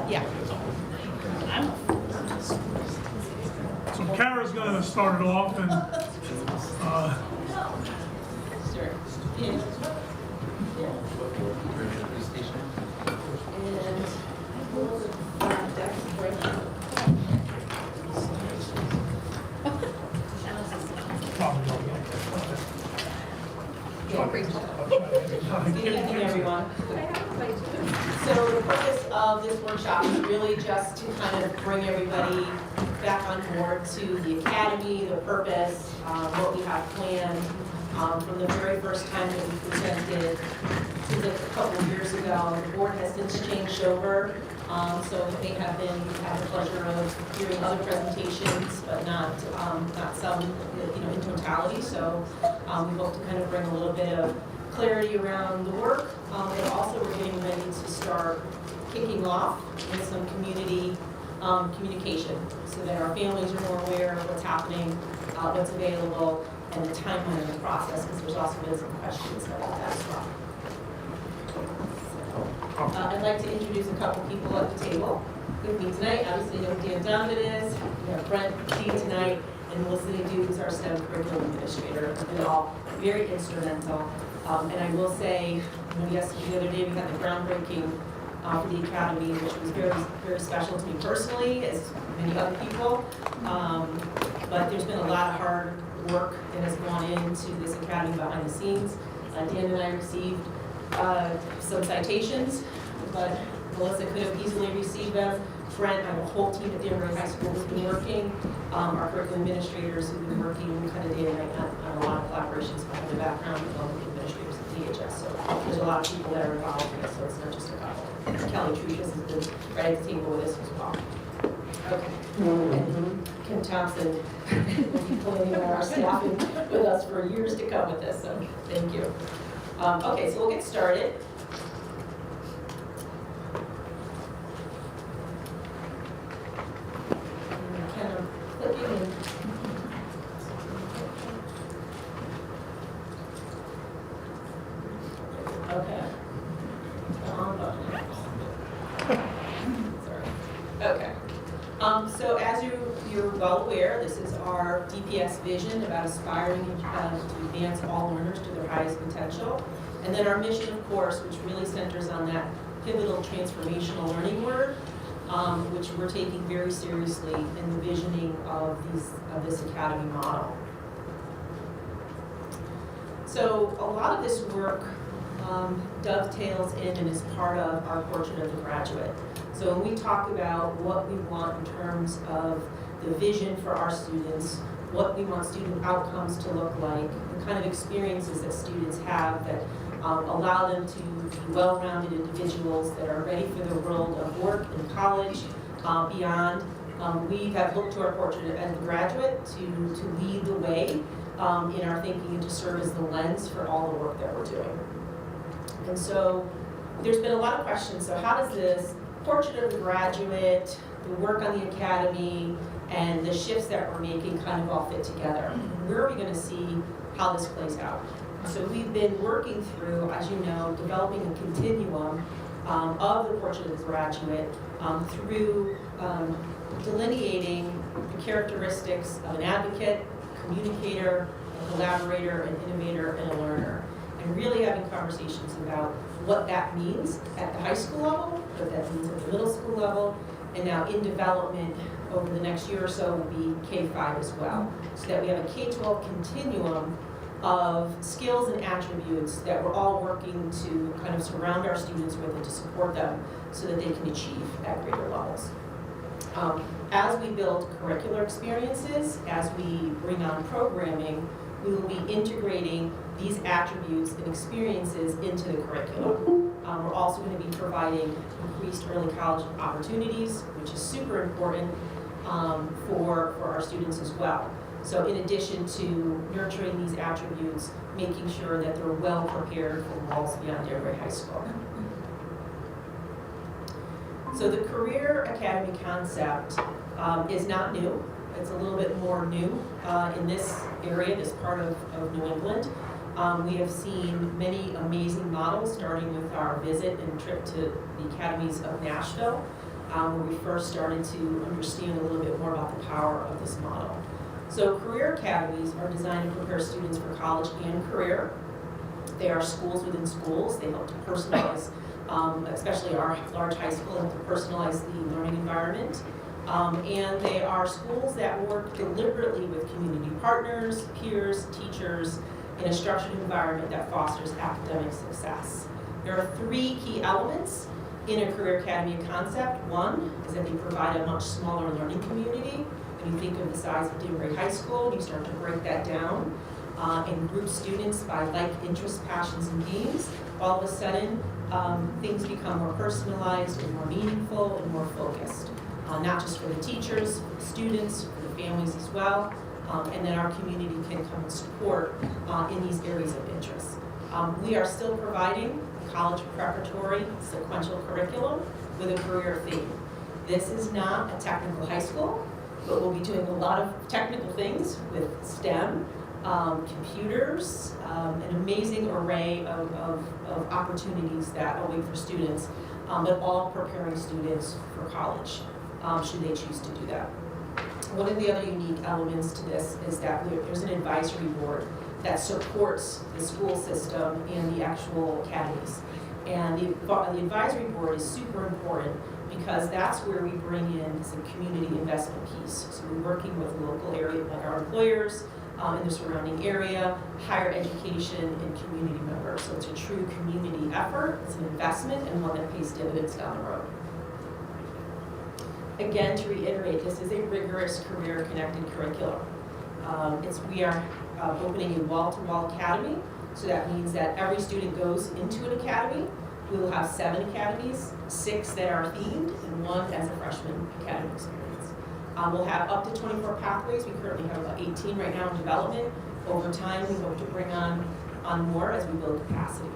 Yeah. So Kara's going to start it off, and Sure. Yeah. probably Good evening, everyone. So the purpose of this workshop is really just to kind of bring everybody back on board to the academy, the purpose, what we have planned. From the very first time that we presented, it was a couple of years ago, the board has since changed over. So they have had the pleasure of hearing other presentations, but not some, in totality. So we hope to kind of bring a little bit of clarity around the work. And also we're getting ready to start kicking off with some community communication so that our families are more aware of what's happening, what's available, and the timeline of the process, because there's also been some questions about that as well. I'd like to introduce a couple people at the table with me tonight. Obviously, you know who Dan Donovan is. We have Brent T tonight, and Melissa Nadeau, who's our STEM curriculum administrator. They've been all very instrumental. And I will say, yes, the other day we had the groundbreaking for the academy, which was very, very special to me personally, as many other people. But there's been a lot of hard work that has gone into this academy behind the scenes. Dan and I received some citations, but Melissa could have easily received them. Brent, I have a whole team at Danbury High School who's been working, our curriculum administrators who've been working kind of day and night on a lot of collaborations behind the background with all the administrators at DHS. So there's a lot of people that are involved in this, so it's not just a couple. Kelly Truchas has been right at the table with us as well. Okay. And Kim Thompson will be planning our staffing with us for years to come with this, so thank you. Okay, so we'll get started. Kind of clicking in. Okay. On button. Sorry. Okay. So as you're well aware, this is our DPS vision about aspiring to advance all learners to their highest potential. And then our mission, of course, which really centers on that pivotal transformational learning word, which we're taking very seriously in the visioning of this academy model. So a lot of this work dovetails in and is part of our portrait of the graduate. So when we talk about what we want in terms of the vision for our students, what we want student outcomes to look like, the kind of experiences that students have that allow them to be well-rounded individuals that are ready for the world of work and college, beyond. We have looked to our portrait as a graduate to lead the way in our thinking and to serve as the lens for all the work that we're doing. And so there's been a lot of questions. So how does this portrait of the graduate, the work on the academy, and the shifts that we're making kind of all fit together? Where are we going to see how this plays out? So we've been working through, as you know, developing a continuum of the portrait of the graduate through delineating the characteristics of an advocate, communicator, a collaborator, an innovator, and a learner. And really having conversations about what that means at the high school level, what that means at the middle school level, and now in development over the next year or so will be K-5 as well. So that we have a K-12 continuum of skills and attributes that we're all working to kind of surround our students with and to support them so that they can achieve at greater levels. As we build curricular experiences, as we bring on programming, we will be integrating these attributes and experiences into the curriculum. We're also going to be providing increased early college opportunities, which is super important for our students as well. So in addition to nurturing these attributes, making sure that they're well prepared for walls beyond Danbury High School. So the Career Academy concept is not new. It's a little bit more new in this area, this part of New England. We have seen many amazing models, starting with our visit and trip to the academies of Nashville. where we first started to understand a little bit more about the power of this model. So career academies are designed to prepare students for college and career. They are schools within schools. They help to personalize, especially our large high school, help to personalize the learning environment. And they are schools that work deliberately with community partners, peers, teachers, in a structured environment that fosters academic success. There are 3 key elements in a career academy concept. One is that they provide a much smaller learning community. When you think of the size of Danbury High School, you start to break that down and group students by like interests, passions, and games. All of a sudden, things become more personalized and more meaningful and more focused. Not just for the teachers, for the students, for the families as well, and then our community can come and support in these areas of interest. We are still providing college preparatory sequential curriculum with a career theme. This is not a technical high school, but we'll be doing a lot of technical things with STEM, computers, an amazing array of opportunities that await for students, but all preparing students for college, should they choose to do that. One of the other unique elements to this is that there's an advisory board that supports the school system and the actual academies. And the advisory board is super important because that's where we bring in some community investment piece. So we're working with local area, like our employers in the surrounding area, higher education, and community members. So it's a true community effort, it's an investment, and one that pays dividends down the road. Again, to reiterate, this is a rigorous career-connected curriculum. We are opening a wall-to-wall academy, so that means that every student goes into an academy. We will have 7 academies, 6 that are themed, and 1 as a freshman academy experience. We'll have up to 24 pathways. We currently have about 18 right now in development. Over time, we hope to bring on more as we build capacity.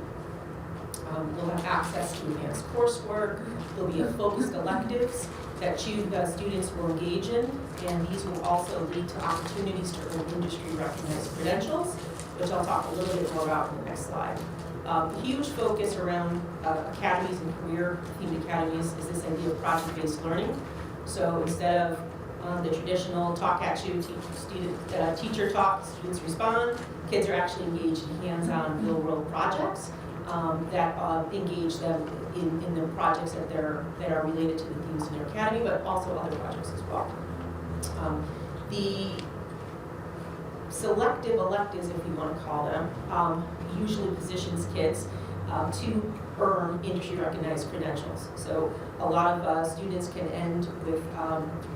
We'll have access to advanced coursework. There'll be focused electives that students will engage in, and these will also lead to opportunities to earn industry-recognized credentials, which I'll talk a little bit more about in the next slide. Huge focus around academies and career-themed academies is this idea of project-based learning. So instead of the traditional talk at you, teacher talk, students respond, kids are actually engaged in hands-on real-world projects that engage them in the projects that are related to the themes in their academy, but also other projects as well. The selective electives, if you want to call them, usually positions kids to earn industry-recognized credentials. So a lot of students can end with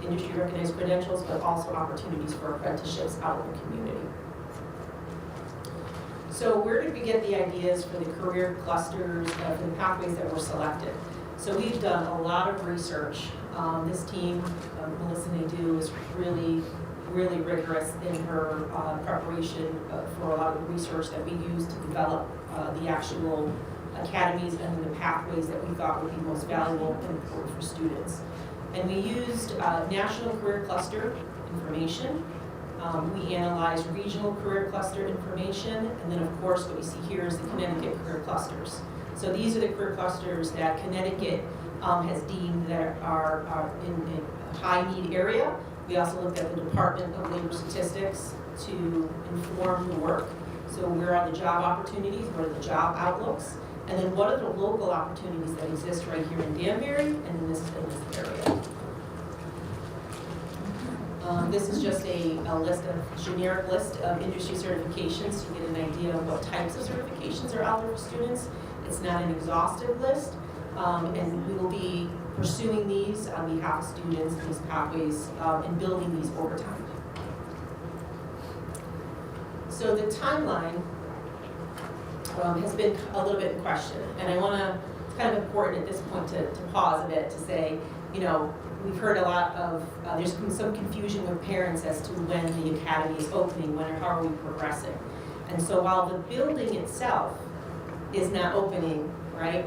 industry-recognized credentials, but also opportunities for apprenticeships out in the community. So where did we get the ideas for the career clusters, for the pathways that were selected? So we've done a lot of research. This team, Melissa Nadeau, is really rigorous in her preparation for a lot of the research that we used to develop the actual academies and the pathways that we thought would be most valuable and important for students. And we used national career cluster information. We analyzed regional career cluster information, and then of course what you see here is the Connecticut career clusters. So these are the career clusters that Connecticut has deemed that are in a high need area. We also looked at the Department of Labor Statistics to inform the work. So where are the job opportunities, what are the job outlooks, and then what are the local opportunities that exist right here in Danbury and in this area. This is just a generic list of industry certifications to get an idea of what types of certifications are out there for students. It's not an exhaustive list, and we will be pursuing these on behalf of students, these pathways, and building these over time. So the timeline has been a little bit in question, and I want to, it's kind of important at this point to pause a bit to say, you know, we've heard a lot of, there's been some confusion with parents as to when the academy is opening, when or how are we progressing. And so while the building itself is not opening, right,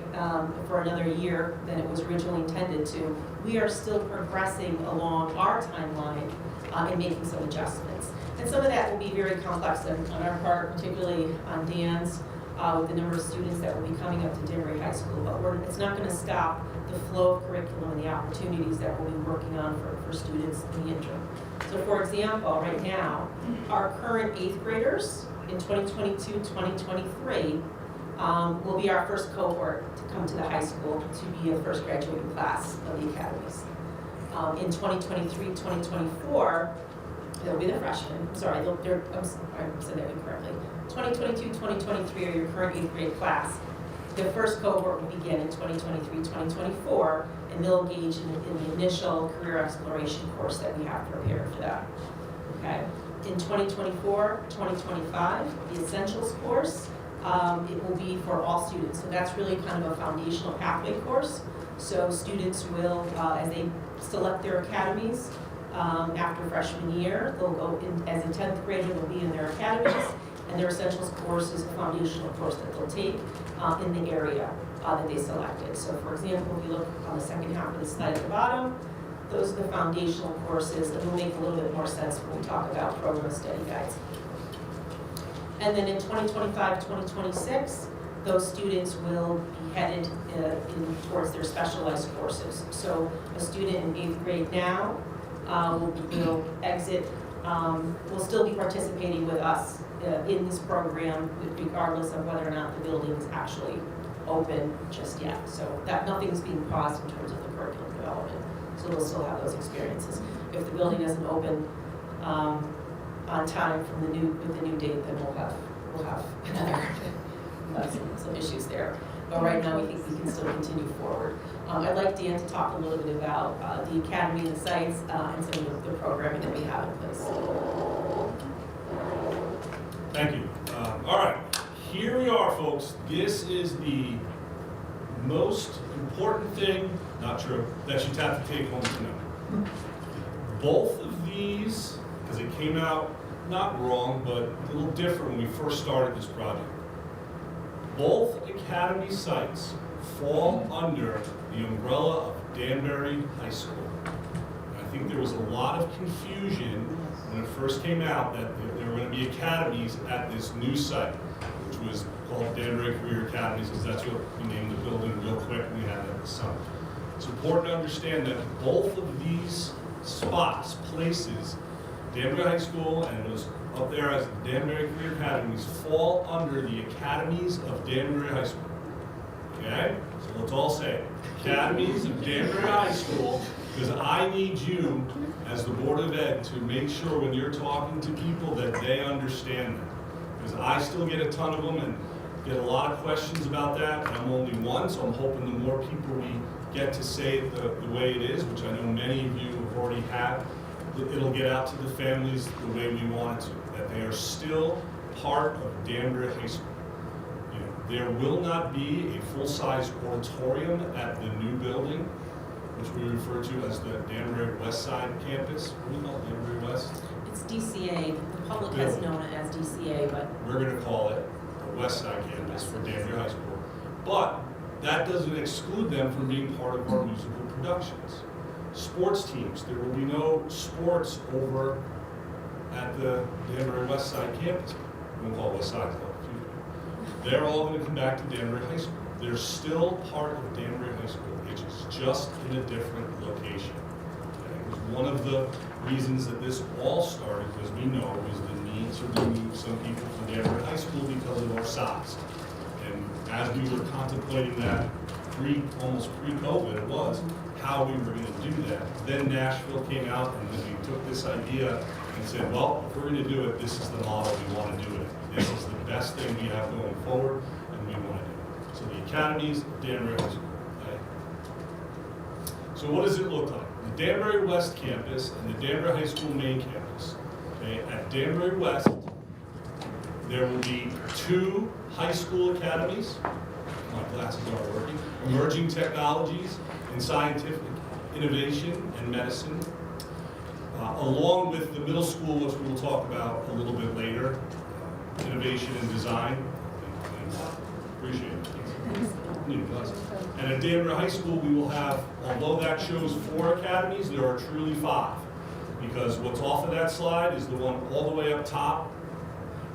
for another year than it was originally intended to, we are still progressing along our timeline and making some adjustments. And some of that will be very complex on our part, particularly on Dan's. with the number of students that will be coming up to Danbury High School, but it's not going to stop the flow of curriculum and the opportunities that we'll be working on for students in the interim. So for example, right now, our current 8th graders in 2022-2023 will be our first cohort to come to the high school to be a first graduating class of the academies. In 2023-2024, they'll be the freshmen. Sorry, I said that incorrectly. 2022-2023 are your current 8th grade class. The first cohort will begin in 2023-2024, and they'll engage in the initial career exploration course that we have prepared for that. Okay. In 2024-2025, the Essentials course, it will be for all students. So that's really kind of a foundational pathway course. So students will, as they select their academies, after freshman year, they'll go in, as a 10th grader, they'll be in their academies, and their Essentials course is a foundational course that they'll take in the area that they selected. So for example, if you look on the second half of the slide at the bottom, those are the foundational courses, and will make a little bit more sense when we talk about program study guides. And then in 2025-2026, those students will be headed towards their specialized courses. So a student in 8th grade now will exit, will still be participating with us in this program, regardless of whether or not the building is actually open just yet. So that nothing's being paused in terms of the curriculum development. So they'll still have those experiences. If the building doesn't open on time from with the new date, then we'll have another some issues there. But right now, we think we can still continue forward. I'd like Dan to talk a little bit about the academy and the sites and some of the programming that we have in place. Thank you. All right, here we are, folks. This is the most important thing, not true, that you have to take home to know. Both of these, because it came out not wrong, but a little different when we first started this project. Both academy sites fall under the umbrella of Danbury High School. I think there was a lot of confusion when it first came out that there were going to be academies at this new site, which was called Danbury Career Academies, because that's what we named the building real quick. We had it at the summer. It's important to understand that both of these spots, places, Danbury High School and it was up there as the Danbury Career Academies, fall under the Academies of Danbury High School. Okay? So let's all say it. Academies of Danbury High School, because I need you as the Board of Ed to make sure when you're talking to people that they understand that. Because I still get a ton of them and get a lot of questions about that. I'm only one, so I'm hoping the more people we get to say it the way it is, which I know many of you have already had, it'll get out to the families the way we want it to, that they are still part of Danbury High School. You know, there will not be a full-size auditorium at the new building, which we refer to as the Danbury West Side campus. What do we call it, Danbury West? It's DCA. The public has known it as DCA, but we're going to call it the West Side campus for Danbury High School. But that doesn't exclude them from being part of our musical productions. Sports teams, there will be no sports over at the Danbury West Side campus. We won't call it West Side, though. They're all going to come back to Danbury High School. They're still part of Danbury High School. It's just in a different location. Okay? It was one of the reasons that this all started, because we know it was the need to remove some people from Danbury High School because of our size. And as we were contemplating that almost pre-COVID, it was, how we were going to do that. Then Nashville came out and then we took this idea and said, well, if we're going to do it, this is the model we want to do it. This is the best thing we have going forward and we want to do it. So the academies of Danbury High School. Okay? So what does it look like? The Danbury West campus and the Danbury High School main campus. Okay? At Danbury West, there will be 2 high school academies. My glasses aren't working. Emerging technologies in scientific innovation and medicine, along with the middle school, which we will talk about a little bit later, innovation and design. Appreciate it. And at Danbury High School, we will have, although that shows 4 academies, there are truly 5. Because what's off of that slide is the one all the way up top,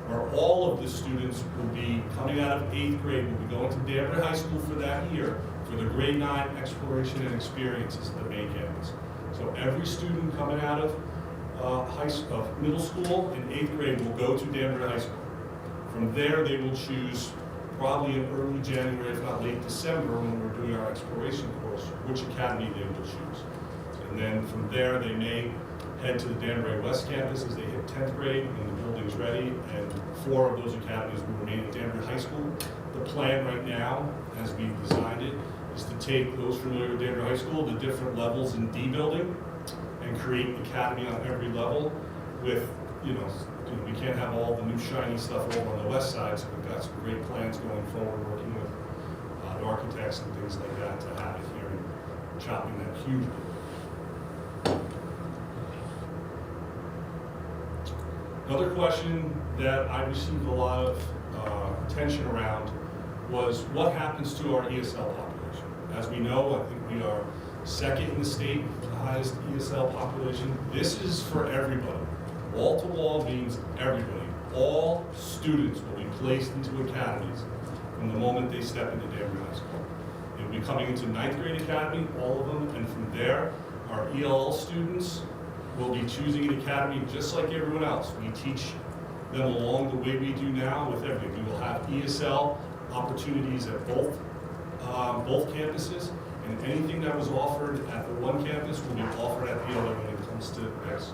where all of the students will be coming out of 8th grade, will be going to Danbury High School for that year for the grade 9 exploration and experiences at the main campus. So every student coming out of middle school in 8th grade will go to Danbury High School. From there, they will choose probably in early January, if not late December, when we're doing our exploration course, which academy they will choose. And then from there, they may head to the Danbury West campus as they hit 10th grade when the building's ready, and 4 of those academies will remain at Danbury High School. The plan right now, as we've designed it, is to take those familiar with Danbury High School, the different levels in D building, and create an academy on every level with, we can't have all the new shiny stuff over on the west side, so we've got some great plans going forward, working with the architects and things like that to have it here and chopping that huge. Another question that I received a lot of attention around was what happens to our ESL population. As we know, I think we are second in the state, the highest ESL population. This is for everybody. Wall-to-wall means everybody. All students will be placed into academies from the moment they step into Danbury High School. They'll be coming into 9th grade academy, all of them, and from there, our ELL students will be choosing an academy just like everyone else. We teach them along the way we do now with everything. We will have ESL opportunities at both campuses, and anything that was offered at the one campus will be offered at the other when it comes to X.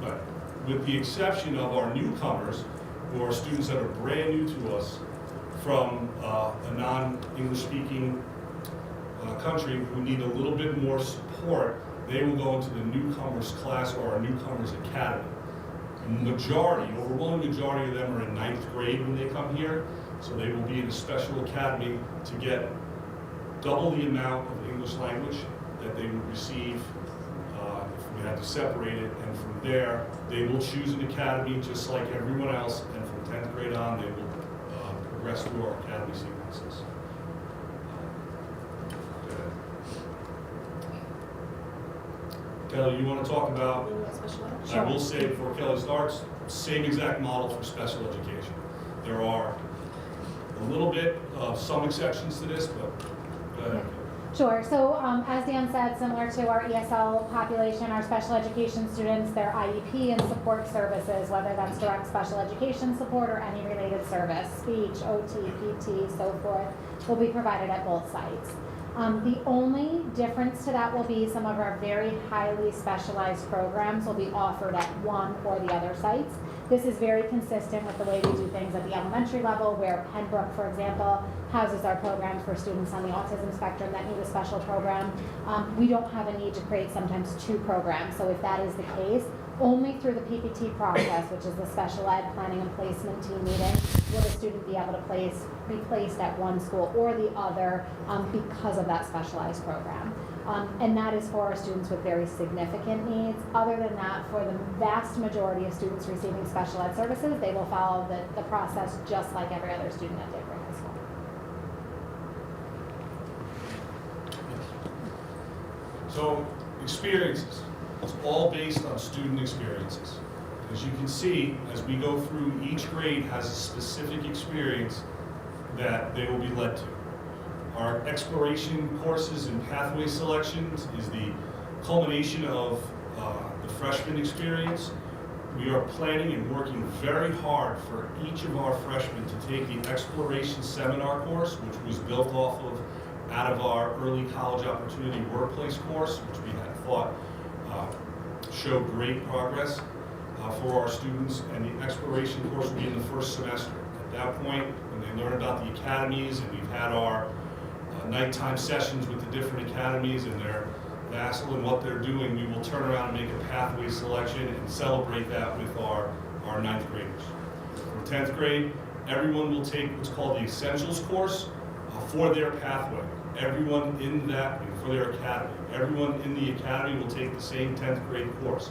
But with the exception of our newcomers, who are students that are brand new to us from a non-English speaking country who need a little bit more support, they will go into the newcomers class or our newcomers academy. Overwhelming majority of them are in 9th grade when they come here, so they will be in a special academy to get double the amount of English language that they would receive if we had to separate it, and from there, they will choose an academy just like everyone else, and from 10th grade on, they will progress through our academy sequences. Kelly, you want to talk about, I will say before Kelly starts, same exact model for special education. There are a little bit of some exceptions to this, but go ahead. Sure. So as Dan said, similar to our ESL population, our special education students, their IEP and support services, whether that's direct special education support or any related service, speech, OT, PT, so forth, will be provided at both sites. The only difference to that will be some of our very highly specialized programs will be offered at one or the other sites. This is very consistent with the way we do things at the elementary level, where Pembroke, for example, houses our programs for students on the autism spectrum that need a special program. We don't have a need to create sometimes 2 programs, so if that is the case, only through the PPT process, which is the special ed planning and placement team meeting, will the student be able to be placed at one school or the other because of that specialized program. And that is for our students with very significant needs. Other than that, for the vast majority of students receiving special ed services, they will follow the process just like every other student at Danbury High School. So, experiences. It's all based on student experiences. As you can see, as we go through, each grade has a specific experience that they will be led to. Our exploration courses and pathway selections is the culmination of the freshman experience. We are planning and working very hard for each of our freshmen to take the exploration seminar course, which was built out of our early college opportunity workplace course, which we had thought showed great progress for our students, and the exploration course will be in the first semester. At that point, when they learn about the academies, and we've had our nighttime sessions with the different academies and their vassal and what they're doing, we will turn around and make a pathway selection and celebrate that with our 9th graders. For 10th grade, everyone will take what's called the Essentials course for their pathway. Everyone in that, for their academy. Everyone in the academy will take the same 10th grade course.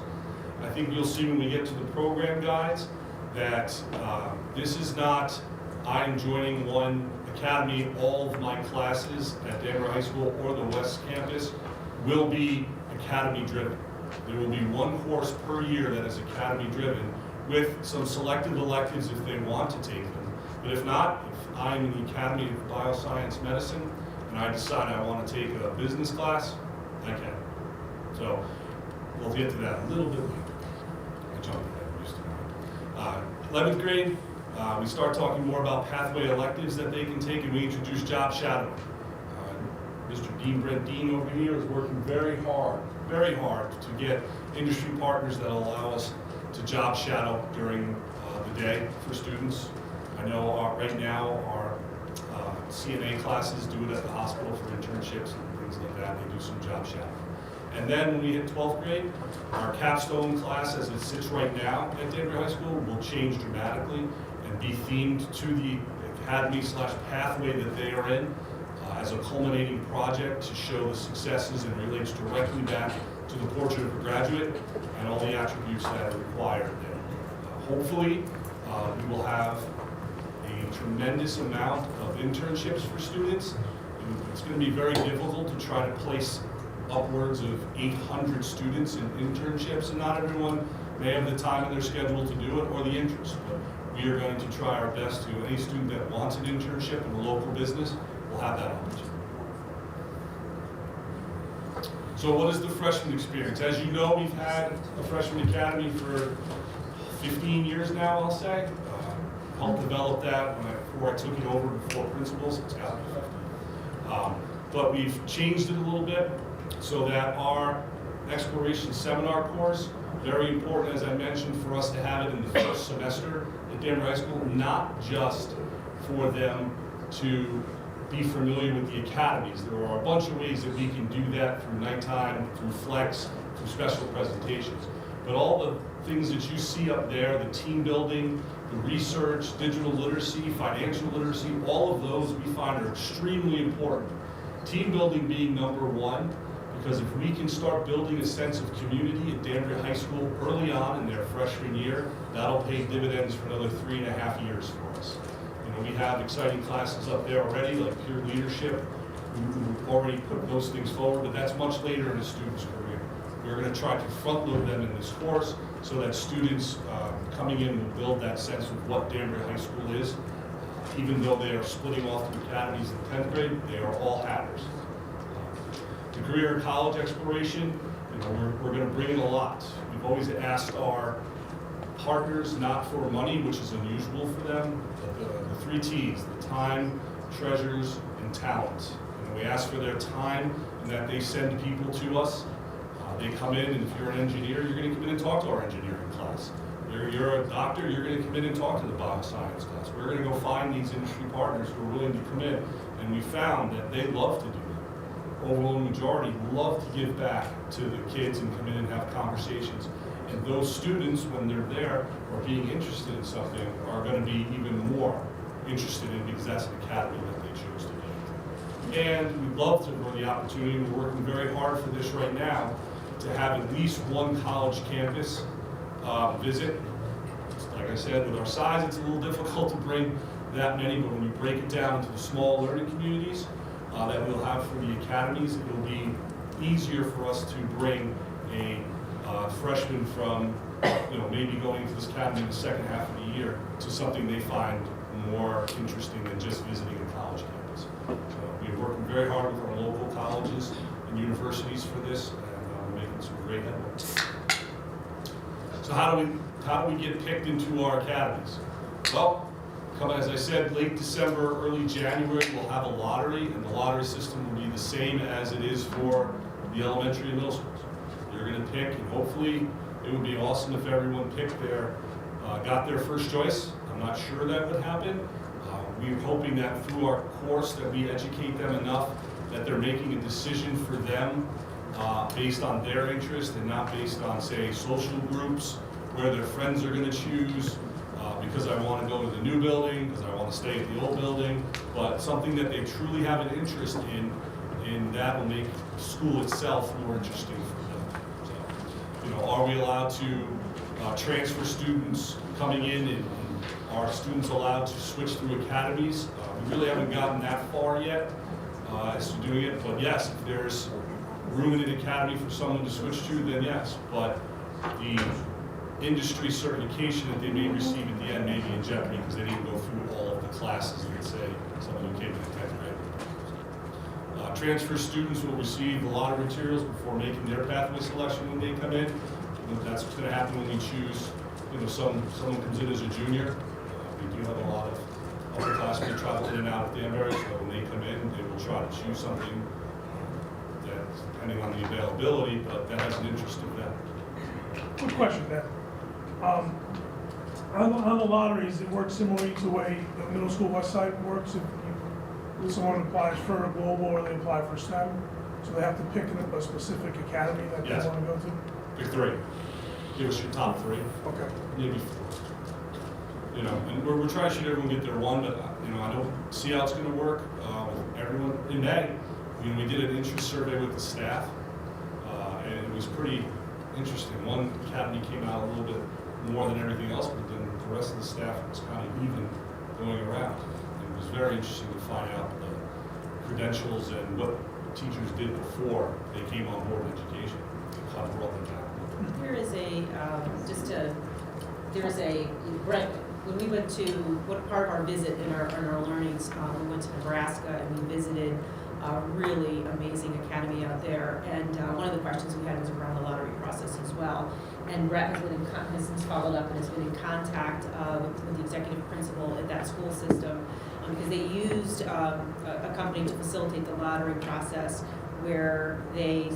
I think you'll see when we get to the program guides that this is not, I am joining one academy, all of my classes at Danbury High School or the West Campus will be academy driven. There will be one course per year that is academy driven with some selective electives if they want to take them. But if not, if I'm in the Academy of Bioscience Medicine and I decide I want to take a business class, I can. So we'll get to that a little bit later. I jumped ahead, I'm used to that. 11th grade, we start talking more about pathway electives that they can take, and we introduce job shadowing. Mr. Dean Brent Dean over here is working very hard to get industry partners that allow us to job shadow during the day for students. I know right now our CNA classes do it at the hospital for internships and things like that. They do some job shadowing. And then when we hit 12th grade, our capstone class as it sits right now at Danbury High School will change dramatically and be themed to the academy/pathway that they are in as a culminating project to show the successes and relates directly back to the portrait of a graduate and all the attributes that are required there. Hopefully, we will have a tremendous amount of internships for students. It's going to be very difficult to try to place upwards of 800 students in internships, and not everyone may have the time in their schedule to do it or the interest, but we are going to try our best to, any student that wants an internship in a local business will have that opportunity. So what is the freshman experience? As you know, we've had a freshman academy for 15 years now, I'll say. Helped develop that before I took it over before principals. It's got to be 15. But we've changed it a little bit so that our exploration seminar course, very important, as I mentioned, for us to have it in the first semester at Danbury High School, not just for them to be familiar with the academies. There are a bunch of ways that we can do that through nighttime, through flex, through special presentations. But all the things that you see up there, the team building, the research, digital literacy, financial literacy, all of those we find are extremely important. Team building being number one, because if we can start building a sense of community at Danbury High School early on in their freshman year, that'll pay dividends for another 3.5 years for us. You know, we have exciting classes up there already, like peer leadership. We've already put those things forward, but that's much later in a student's career. We're going to try to front load them in this course so that students coming in will build that sense of what Danbury High School is. Even though they are splitting off to academies in 10th grade, they are all hatters. The career and college exploration, you know, we're going to bring in a lot. We've always asked our partners not for money, which is unusual for them, but the 3 T's, the time, treasures, and talent. And we ask for their time and that they send people to us. They come in, and if you're an engineer, you're going to come in and talk to our engineering class. You're a doctor, you're going to come in and talk to the bioscience class. We're going to go find these industry partners who are willing to come in, and we found that they love to do that. Overwhelming majority love to give back to the kids and come in and have conversations. And those students, when they're there or being interested in something, are going to be even more interested in because that's an academy that they chose to be. And we'd love to, for the opportunity, we're working very hard for this right now, to have at least one college campus visit. Like I said, with our size, it's a little difficult to bring that many, but when you break it down into the small learning communities that we'll have for the academies, it will be easier for us to bring a freshman from, you know, maybe going to this academy in the second half of the year to something they find more interesting than just visiting a college campus. So we're working very hard with our local colleges and universities for this, and we're making some great headway. So how do we get picked into our academies? Well, as I said, late December, early January, we'll have a lottery, and the lottery system will be the same as it is for the elementary and middle schools. You're going to pick, and hopefully it would be awesome if everyone picked got their first choice. I'm not sure that would happen. We're hoping that through our course that we educate them enough that they're making a decision for them based on their interest and not based on, say, social groups where their friends are going to choose because I want to go to the new building, because I want to stay at the old building, but something that they truly have an interest in, and that will make school itself more interesting for them. So, you know, are we allowed to transfer students coming in, and are students allowed to switch through academies? We really haven't gotten that far yet as to doing it, but yes, if there's room in an academy for someone to switch to, then yes. But the industry certification that they may receive at the end may be in jeopardy because they didn't go through all of the classes that say someone who came in 10th grade. Transfer students will receive the lottery materials before making their pathway selection when they come in. That's going to happen when we choose, someone comes in as a junior. We do have a lot of upperclassmen travel in and out of Danbury, so when they come in, they will try to choose something that, depending on the availability, but that has an interest in them. Quick question, Dan. On the lotteries, it works similarly to the way the middle school west side works. If someone applies for a global or they apply for STEM, so they have to pick a specific academy that Yes. they want to go to? Pick three. Give us your top three, Okay. maybe four. And we're trying to shoot everyone get their one, but I don't see how it's going to work with everyone. In May, we did an interest survey with the staff, and it was pretty interesting. One academy came out a little bit more than everything else, but then the rest of the staff was kind of even going around. It was very interesting to find out the credentials and what teachers did before they came on board in education. It kind of brought them down. There is when we went to, what part of our visit in our learnings, we went to Nebraska and we visited a really amazing academy out there. And one of the questions we had was around the lottery process as well. And Brett has since followed up and has been in contact with the executive principal at that school system because they used a company to facilitate the lottery process where they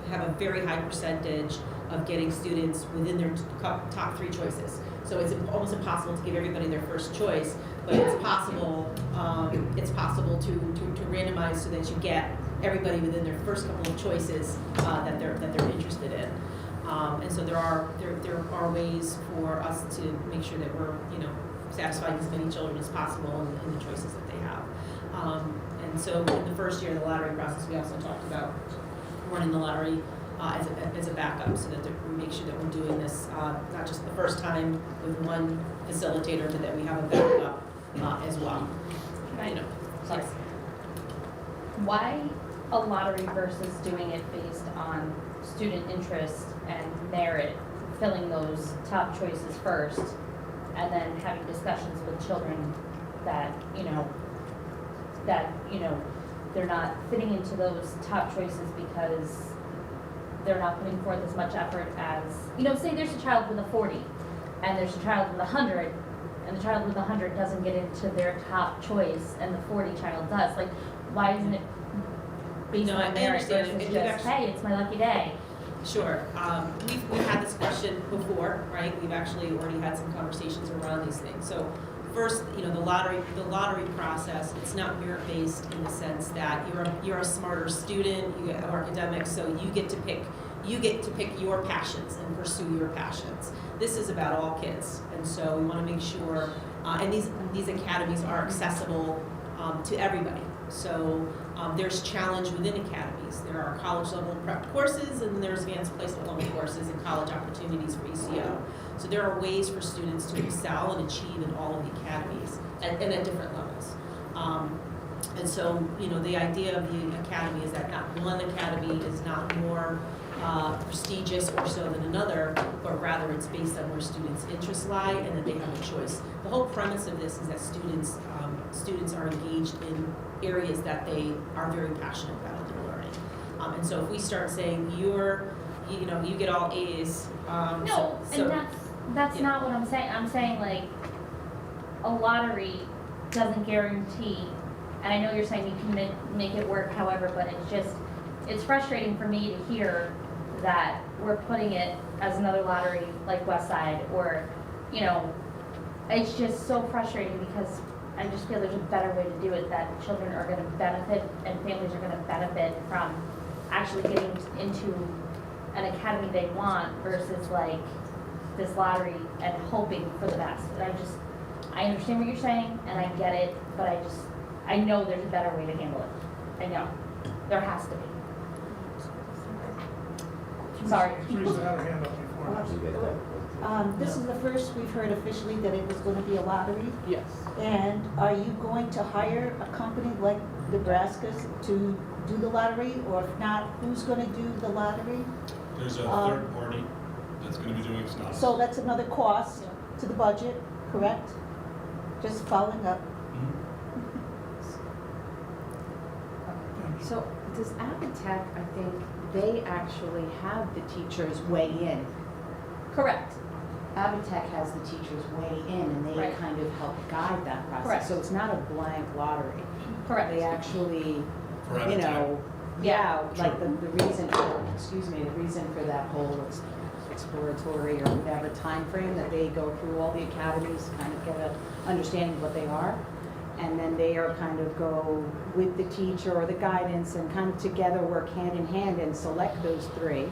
have a very high percentage of getting students within their top three choices. So it's almost impossible to give everybody their first choice, but it's possible. It's possible to randomize so that you get everybody within their first couple of choices that they're interested in. And so there are ways for us to make sure that we're satisfying as many children as possible in the choices that they have. And so in the first year of the lottery process, we also talked about running the lottery as a backup so that we make sure that we're doing this not just the first time with one facilitator, but that we have a backup as well. Sorry. Why a lottery versus doing it based on student interest and merit, filling those top choices first, and then having discussions with children that they're not fitting into those top choices because they're not putting forth as much effort as, say there's a child with a 40 and there's a child with 100 and the child with 100 doesn't get into their top choice and the 40 child does. Like, why isn't it based on merit versus just, hey, it's my lucky day? Sure. We've had this question before, right? We've actually already had some conversations around these things. So first, the lottery process, it's not merit-based in the sense that you're a smarter student, you get academics, so you get to pick your passions and pursue your passions. This is about all kids, and so we want to make sure, and these academies are accessible to everybody. So there's challenge within academies. There are college level prep courses and there's advanced placement level courses and college opportunities for ECO. So there are ways for students to excel and achieve in all of the academies and at different levels. And so, the idea of the academy is that not one academy is not more prestigious or so than another, but rather it's based on where students' interests lie and that they have a choice. The whole premise of this is that students are engaged in areas that they are very passionate about in their learning. And so if we start saying you get all A's. That's not what I'm saying. I'm saying like a lottery doesn't guarantee, and I know you're saying you can make it work however, but it's frustrating for me to hear that we're putting it as another lottery like Westside or, it's just so frustrating because I just feel there's a better way to do it, that children are going to benefit and families are going to benefit from actually getting into an academy they want versus like this lottery and hoping for the best. And I understand what you're saying and I get it, but I know there's a better way to handle it. I know. There has to be. Sorry. Teresa had her hand up before. This is the first we've heard officially that it was going to be a lottery. Yes. And are you going to hire a company like Nebraska's to do the lottery? Or if not, who's gonna do the lottery? There's a Um, third party that's gonna be doing it, it's not us. So that's another cost to the budget, correct? Just following up. Mhm. So does Avitech, I think, they actually have the teachers weigh in. Correct. Avitech has the teachers weigh in and they Right. kind of help guide that process. Correct. So it's not a blank lottery. Correct. They actually, For you know, yeah, like Sure. the reason for, the reason for that whole exploratory or whatever time frame that they go through all the academies, kind of get a understanding of what they are. And then they are kind of go with the teacher or the guidance and kind of together work hand in hand and select those three.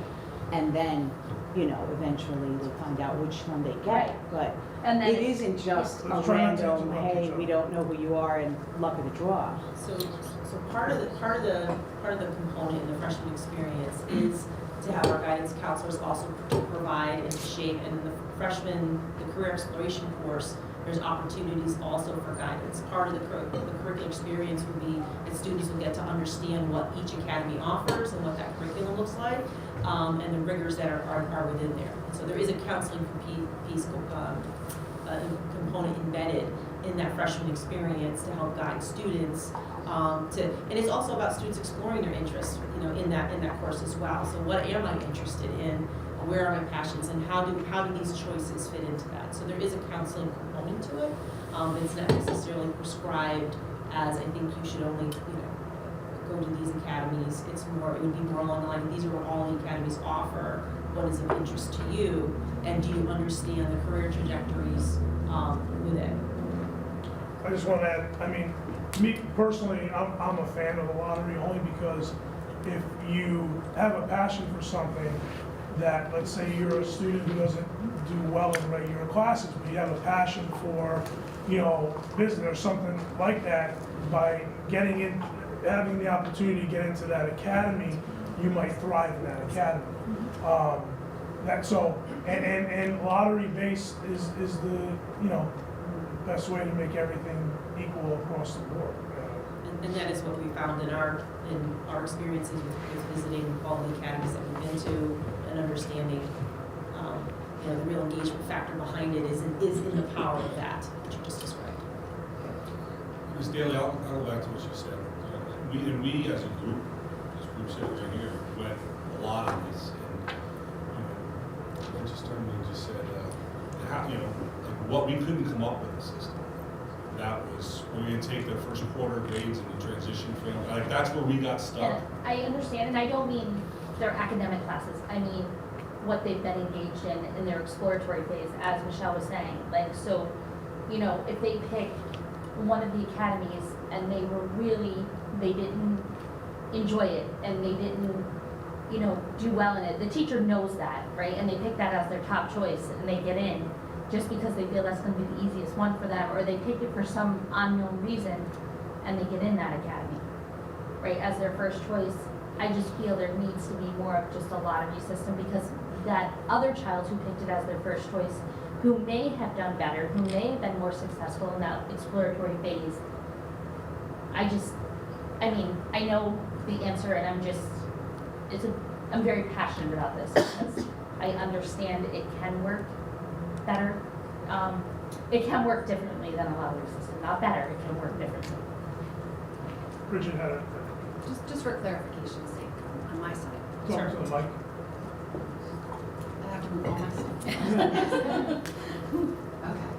And then, you know, eventually they find out which one they Right. get. But And then it it's- isn't just a Let's try not to random, interrupt hey, each other. we don't know who you are and luck of the draw. So part of the component in the freshman experience is to have our guidance counselors also provide and shape, and the freshman, the career exploration course, there's opportunities also for guidance. Part of the curriculum experience would be that students will get to understand what each academy offers and what that curriculum looks like, and the rigors that are within there. So there is a counseling piece, component embedded in that freshman experience to help guide students, and it's also about students exploring their interests, you know, in that course as well. So what am I interested in? Where are my passions, and how do these choices fit into that? So there is a counseling component to it. It's not necessarily prescribed as, I think you should only, you know, go to these academies. It would be more along the line, these are what all the academies offer. What is of interest to you, and do you understand the career trajectories within? I just want to add, I mean, me personally, I'm a fan of the lottery only because if you have a passion for something that, let's say you're a student who doesn't do well in regular classes, but you have a passion for, you know, business or something like that, by getting in, having the opportunity to get into that academy, you might thrive in that academy. And lottery based is the, you know, best way to make everything equal across the board. And that is what we found in our experiences with visiting all the academies that we've been to, and understanding, you know, the real engagement factor behind it is in the power of that you just described. Ms. Daly, I'll go back to what you said. We as a group, this group sitting right here, went a lot on this, and, you know, I just turned to me and just said, how, you know, like what we couldn't come up with a system. That was, we're gonna take the first quarter grades and the transition from, like, that's where we got stuck. And I understand, and I don't mean their academic classes, I mean what they've been engaged in their exploratory phase, as Michelle was saying. Like, so, you know, if they pick one of the academies and they didn't enjoy it, and they didn't, you know, do well in it, the teacher knows that, right? And they pick that as their top choice, and they get in just because they feel that's gonna be the easiest one for them, or they pick it for some unknown reason, and they get in that academy, right, as their first choice. I just feel there needs to be more of just a lottery system, because that other child who picked it as their first choice, who may have done better, who may have been more successful in that exploratory phase, I know the answer, and I'm very passionate about this, because I understand it can work better. It can work differently than a lottery system, not better, it can work differently. Bridget had a, Just for clarification's sake, on my side. talk to the mic. I have to move all my stuff. Okay.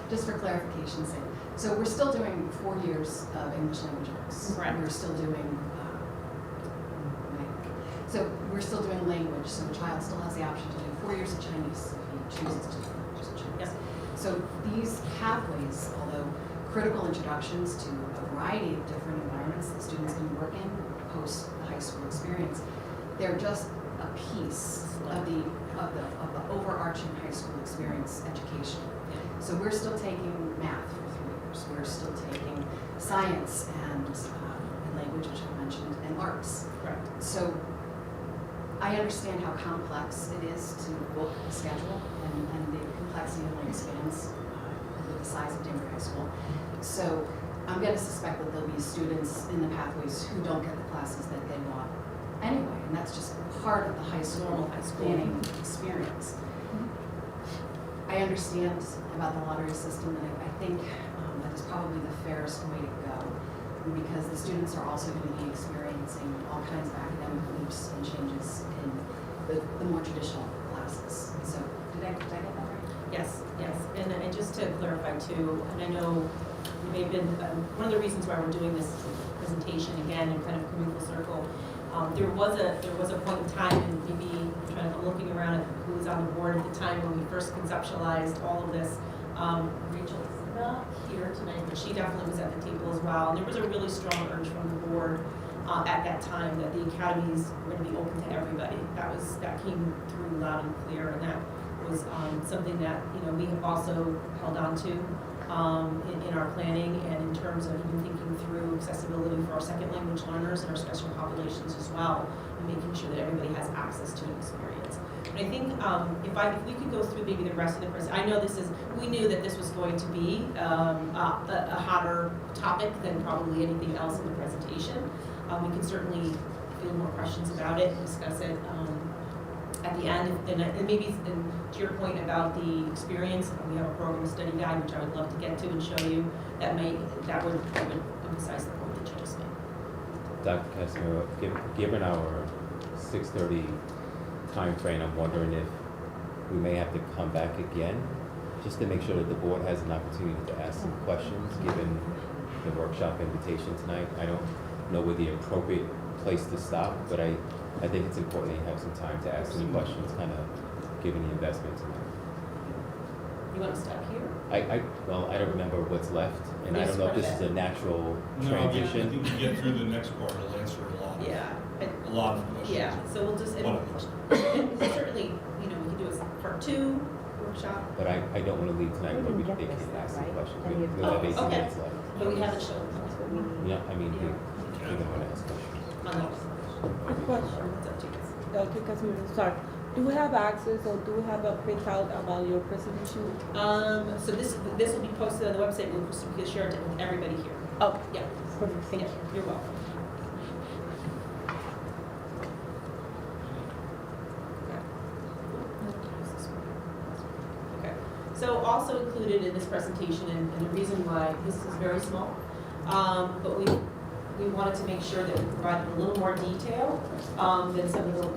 Just for clarification's sake. So we're still doing 4 years of English language arts. Correct. We're still doing, so we're still doing language, so the child still has the option to do 4 years of Chinese if he chooses to do just Chinese. Yes. So these pathways, although critical introductions to a variety of different environments that students can work in post the high school experience, they're just a piece of the overarching high school experience education. So we're still taking math for 3 years. We're still taking science and language, which I mentioned, and arts. Correct. So I understand how complex it is to book a schedule, and the complexity only expands with the size of Danbury High School. So I'm gonna suspect that there'll be students in the pathways who don't get the classes that they want anyway, and that's just part of the high school Normal high school. planning experience. I understand about the lottery system, and I think that is probably the fairest way to go, because the students are also going to be experiencing all kinds of academic leaps and changes in the more traditional classes. So, did I get that right? Yes, yes, and just to clarify too, and I know you may have been, one of the reasons why we're doing this presentation again and kind of coming full circle, there was a point in time, and maybe I'm looking around at who was on the board at the time when we first conceptualized all of this. Rachel is not here tonight, but she definitely was at the table as well. And there was a really strong urge from the board at that time that the academies were going to be open to everybody. That came through loud and clear, and that was something that we have also held on to in our planning, and in terms of even thinking through accessibility for our second language learners and our special populations as well, and making sure that everybody has access to an experience. And I think if we could go through maybe the rest of the presentation, I know we knew that this was going to be a hotter topic than probably anything else in the presentation. We can certainly field more questions about it and discuss it at the end, and maybe to your point about the experience, we have a program study guide, which I would love to get to and show you, that would emphasize the point that you just made. Dr. Casimiro, given our 6:30 time frame, I'm wondering if we may have to come back again, just to make sure that the board has an opportunity to ask some questions, given the workshop invitation tonight. I don't know where the appropriate place to stop, but I think it's important that you have some time to ask some questions, kind of given the investment tonight. You want to stop here? Well, I don't remember what's left, and I don't know if this is a natural No, I transition. think you get through the next part, it'll answer Yeah. a lot of questions. Yeah, so we'll just, One of those. and certainly, we can do a part 2 workshop, But I don't want to leave tonight where they can't ask some questions. We have 18 okay. minutes left. but we haven't shown Yeah, I mean, we don't want to ask questions. on those. Quick question, It's up to you guys. Dr. Casimiro, sorry. Do we have access or do we have a printout about your presentation? So this will be posted on the website, we'll share it with everybody here. Oh, Yeah, perfect, thank yeah, you. you're welcome. Okay. So also included in this presentation, and the reason why this is very small, but we wanted to make sure that we provided a little more detail than some of the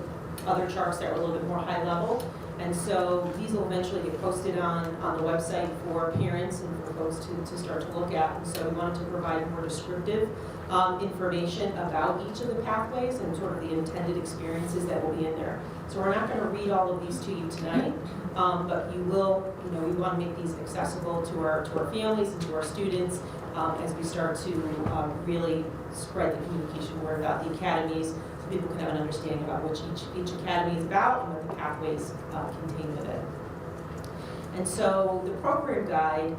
other charts that were a little bit more high level. And so these will eventually get posted on the website for parents and for folks to start to look at. And so we wanted to provide more descriptive information about each of the pathways and sort of the intended experiences that will be in there. So we're not going to read all of these to you tonight, but you will, we want to make these accessible to our families and to our students as we start to really spread the communication word about the academies, so people can have an understanding about which each academy is about and what the pathways contain within. And so the program guide,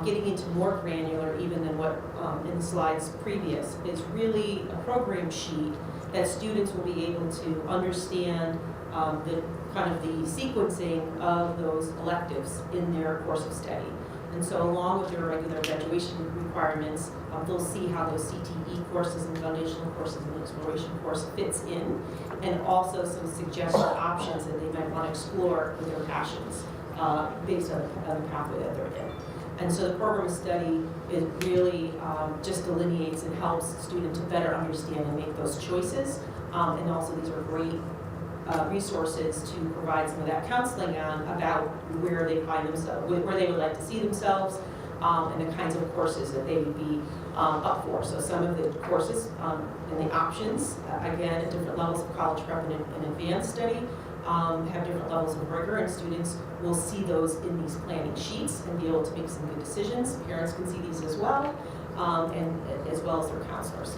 getting into more granular even than what in the slides previous, is really a program sheet that students will be able to understand the kind of the sequencing of those electives in their course of study. And so along with their regular graduation requirements, they'll see how those CTE courses and foundational courses and exploration course fits in, and also some suggested options that they might want to explore with their passions based on the pathway that they're in. And so the program study, it really just delineates and helps the student to better understand and make those choices. And also these are great resources to provide some of that counseling on about where they find themselves, where they would like to see themselves, and the kinds of courses that they would be up for. So some of the courses and the options, again, at different levels of college prep and advanced study, have different levels of rigor, and students will see those in these planning sheets and be able to make some good decisions. Parents can see these as well, and as well as their counselors.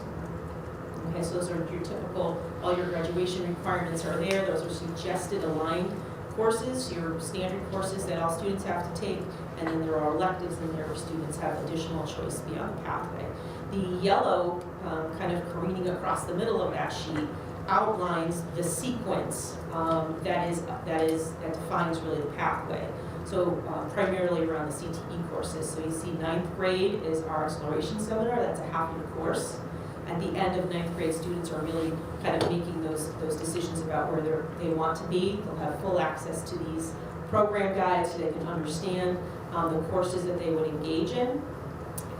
Okay, so those are your typical, all your graduation requirements are there. Those are suggested aligned courses, your standard courses that all students have to take, and then there are electives in there where students have additional choice beyond the pathway. The yellow kind of careening across the middle of that sheet outlines the sequence that defines really the pathway. So primarily around the CTE courses. So you see 9th grade is our exploration seminar, that's a half-year course. At the end of 9th grade, students are really kind of making those decisions about where they want to be. They'll have full access to these program guides so they can understand the courses that they would engage in.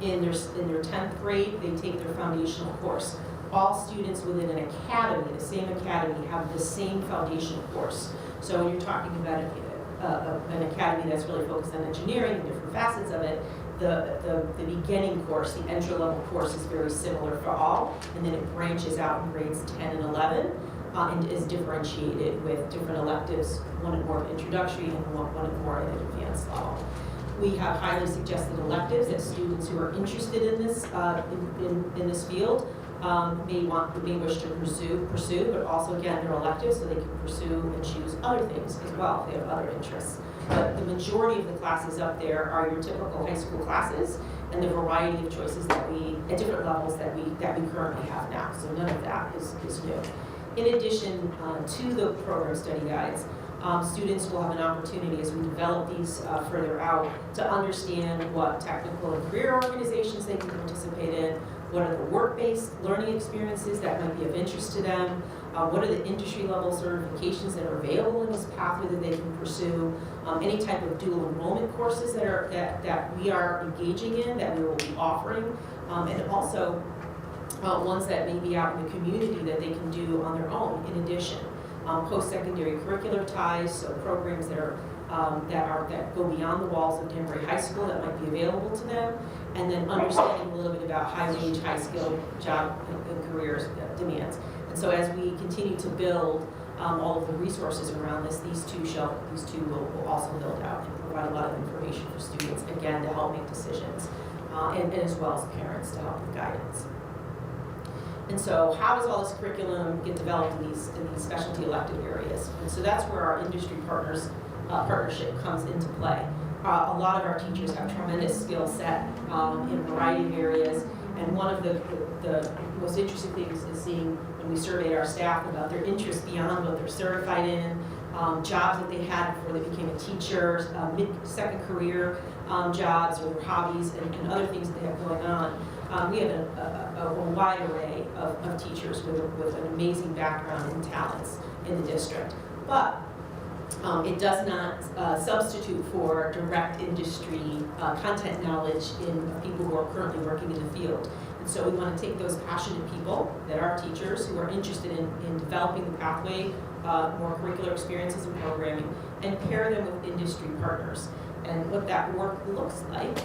In their 10th grade, they take their foundational course. All students within an academy, the same academy, have the same foundational course. So when you're talking about an academy that's really focused on engineering and different facets of it, the beginning course, the entry-level course is very similar for all, and then it branches out in grades 10 and 11, and is differentiated with different electives, one at more of introductory and one at more at an advanced level. We have highly suggested electives that students who are interested in this in this field may wish to pursue, but also again they're electives, so they can pursue and choose other things as well if they have other interests. But the majority of the classes up there are your typical high school classes, and the variety of choices that we at different levels that we currently have now. So none of that is new. In addition to the program study guides, students will have an opportunity as we develop these further out to understand what technical and career organizations they can participate in, what are the work-based learning experiences that might be of interest to them, what are the industry-level certifications that are available in this pathway that they can pursue, any type of dual enrollment courses that we are engaging in, that we will be offering, and also ones that may be out in the community that they can do on their own in addition. Post-secondary curricular ties, so programs that go beyond the walls of Danbury High School that might be available to them, and then understanding a little bit about high-wage, high-skilled job and careers demands. And so as we continue to build all of the resources around this, these two will also build out and provide a lot of information for students, again, to help make decisions, and as well as parents to help with guidance. And so how does all this curriculum get developed in these specialty elective areas? And so that's where our industry partnership comes into play. A lot of our teachers have tremendous skill set in a variety of areas, and one of the most interesting things is seeing when we surveyed our staff about their interest beyond what they're certified in, jobs that they had before they became a teacher, mid-second career jobs or their hobbies and other things that they have going on. We have a wide array of teachers with an amazing background and talents in the district. But it does not substitute for direct industry content knowledge in people who are currently working in the field. And so we want to take those passionate people that are teachers who are interested in developing the pathway, more curricular experiences and programming, and pair them with industry partners. And what that work looks like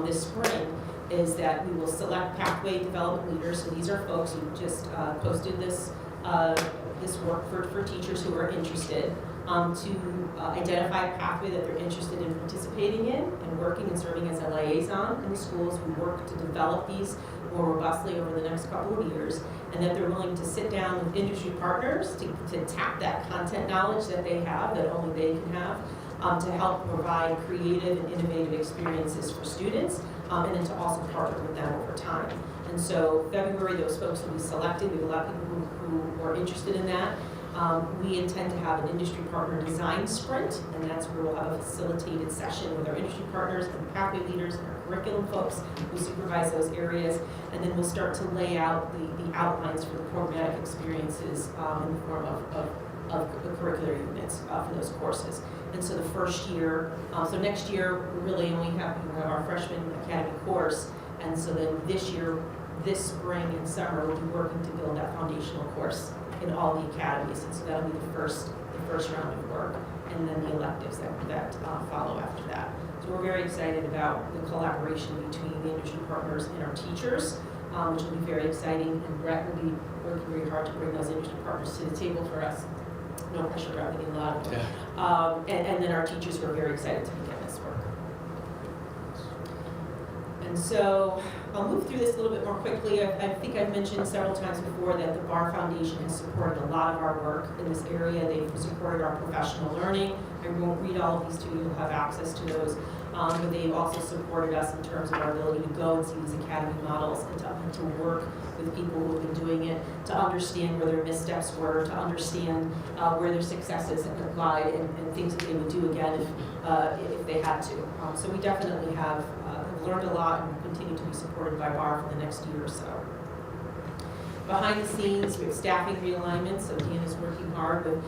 this spring is that we will select pathway development leaders. So these are folks who just posted this work for teachers who are interested to identify a pathway that they're interested in participating in and working and serving as a liaison in the schools. We work to develop these more robustly over the next couple of years, and that they're willing to sit down with industry partners to tap that content knowledge that they have, that only they can have, to help provide creative and innovative experiences for students, and then to also partner with them over time. And so February, those folks will be selected. We have a lot of people who are interested in that. We intend to have an industry partner design sprint, and that's where we'll have a facilitated session with our industry partners and pathway leaders and our curriculum folks who supervise those areas, and then we'll start to lay out the outlines for the programmatic experiences in the form of the curricular units for those courses. And so the first year, so next year, we really only have our freshman academy course, and so then this year, this spring and summer, we'll be working to build that foundational course in all the academies, and so that'll be the first round of work, and then the electives that follow after that. So we're very excited about the collaboration between the industry partners and our teachers, which will be very exciting, and Brett will be working very hard to bring those industry partners to the table for us. No pressure, Brett, we need a lot of them. And then our teachers were very excited to begin this work. And And so I'll move through this a little bit more quickly. I think I've mentioned several times before that the Bar Foundation has supported a lot of our work in this area. They've supported our professional learning. I won't read all of these to you, you'll have access to those. But they've also supported us in terms of our ability to go and see these academy models and to work with people who have been doing it, to understand where their missteps were, to understand where their successes have applied and things that they would do again if they had to. So we definitely have learned a lot and continue to be supported by BAR for the next year or so. Behind the scenes, we have staffing realignment, so Dan is working hard with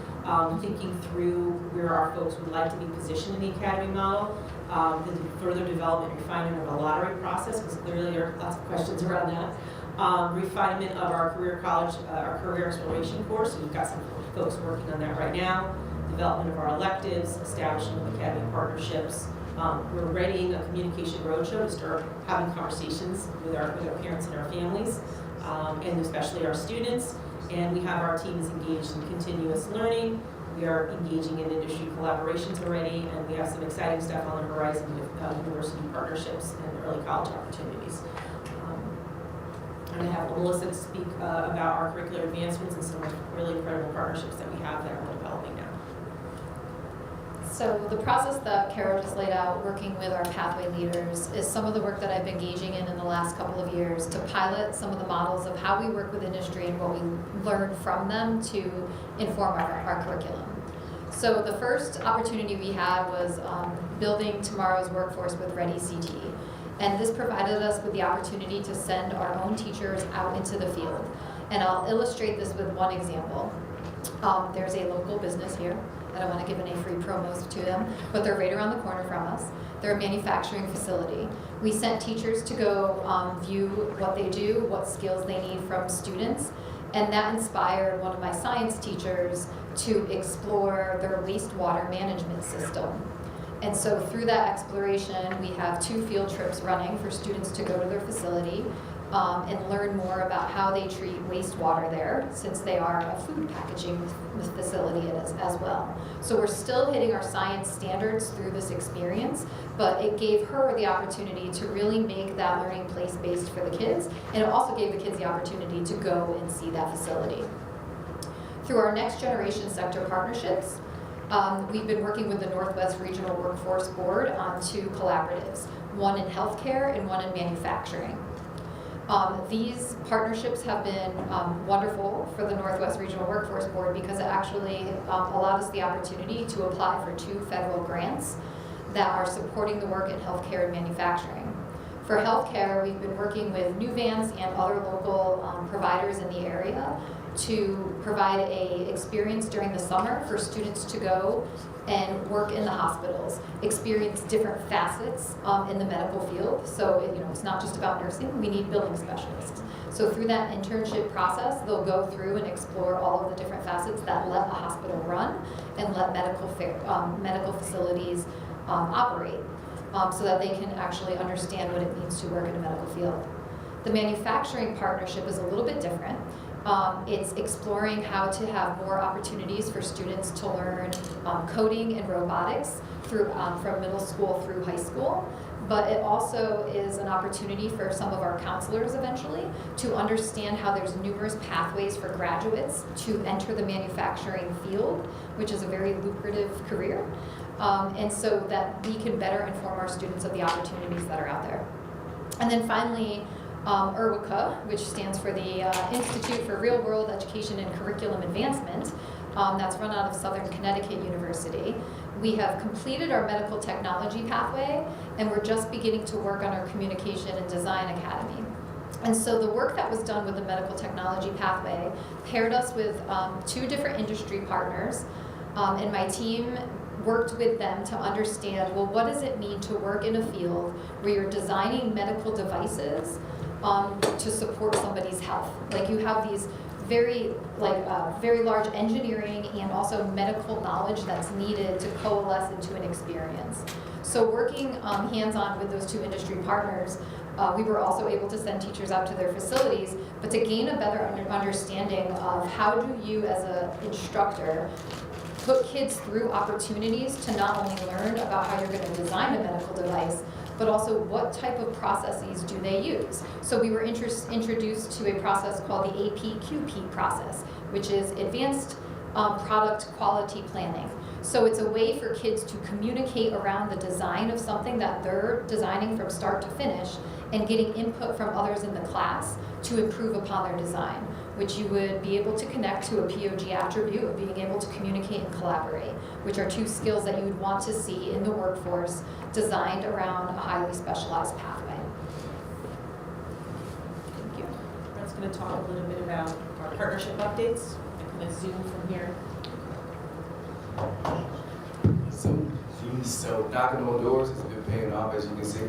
thinking through where our folks would like to be positioned in the academy model, the further development and refinement of a lottery process, because clearly there are lots of questions around that. Refinement of our career college, our career exploration course, so we've got some folks working on that right now. Development of our electives, establishment of academy partnerships. We're readying a communication roadshow to start having conversations with our parents and our families, and especially our students. And we have our teams engaged in continuous learning. We are engaging in industry collaborations already, and we have some exciting stuff on the horizon with university partnerships and early college opportunities. I'm going to have Melissa speak about our curricular advancements and some really incredible partnerships that we have that we're developing now. So the process that Kara just laid out, working with our pathway leaders, is some of the work that I've been engaging in the last couple of years to pilot some of the models of how we work with industry and what we learn from them to inform our curriculum. So the first opportunity we had was building tomorrow's workforce with Ready CT. And this provided us with the opportunity to send our own teachers out into the field. And I'll illustrate this with one example. There's a local business here. I don't want to give any free promos to them, but they're right around the corner from us. They're a manufacturing facility. We sent teachers to go view what they do, what skills they need from students, and that inspired one of my science teachers to explore their wastewater management system. And so through that exploration, we have 2 field trips running for students to go to their facility and learn more about how they treat wastewater there, since they are a food packaging facility as well. So we're still hitting our science standards through this experience, but it gave her the opportunity to really make that learning place-based for the kids, and it also gave the kids the opportunity to go and see that facility. Through our next generation sector partnerships, we've been working with the Northwest Regional Workforce Board on 2 collaboratives, one in healthcare and one in manufacturing. These partnerships have been wonderful for the Northwest Regional Workforce Board because it actually allowed us the opportunity to apply for 2 federal grants that are supporting the work in healthcare and manufacturing. For healthcare, we've been working with Nuvance and other local providers in the area to provide a experience during the summer for students to go and work in the hospitals, experience different facets in the medical field. So it's not just about nursing, we need billing specialists. So through that internship process, they'll go through and explore all of the different facets that let a hospital run and let medical facilities operate, so that they can actually understand what it means to work in a medical field. The manufacturing partnership is a little bit different. It's exploring how to have more opportunities for students to learn coding and robotics through, from middle school through high school. But it also is an opportunity for some of our counselors eventually to understand how there's numerous pathways for graduates to enter the manufacturing field, which is a very lucrative career. And so that we can better inform our students of the opportunities that are out there. And then finally, IRWCA, which stands for the Institute for Real World Education and Curriculum Advancement, that's run out of Southern Connecticut University. We have completed our medical technology pathway, and we're just beginning to work on our communication and design academy. And so the work that was done with the medical technology pathway paired us with 2 different industry partners, and my team worked with them to understand, well, what does it mean to work in a field where you're designing medical devices to support somebody's health? Like you have these very large engineering and also medical knowledge that's needed to coalesce into an experience. So working hands-on with those 2 industry partners, we were also able to send teachers out to their facilities, but to gain a better understanding of how do you as an instructor put kids through opportunities to not only learn about how you're going to design a medical device, but also what type of processes do they use. So we were introduced to a process called the APQP process, which is Advanced Product Quality Planning. So it's a way for kids to communicate around the design of something that they're designing from start to finish and getting input from others in the class to improve upon their design, which you would be able to connect to a POG attribute of being able to communicate and collaborate, which are two skills that you would want to see in the workforce designed around a highly specialized pathway. Thank you. Brent's going to talk a little bit about our partnership updates. I'm going to zoom from here. So knocking on doors has been paying off, as you can see.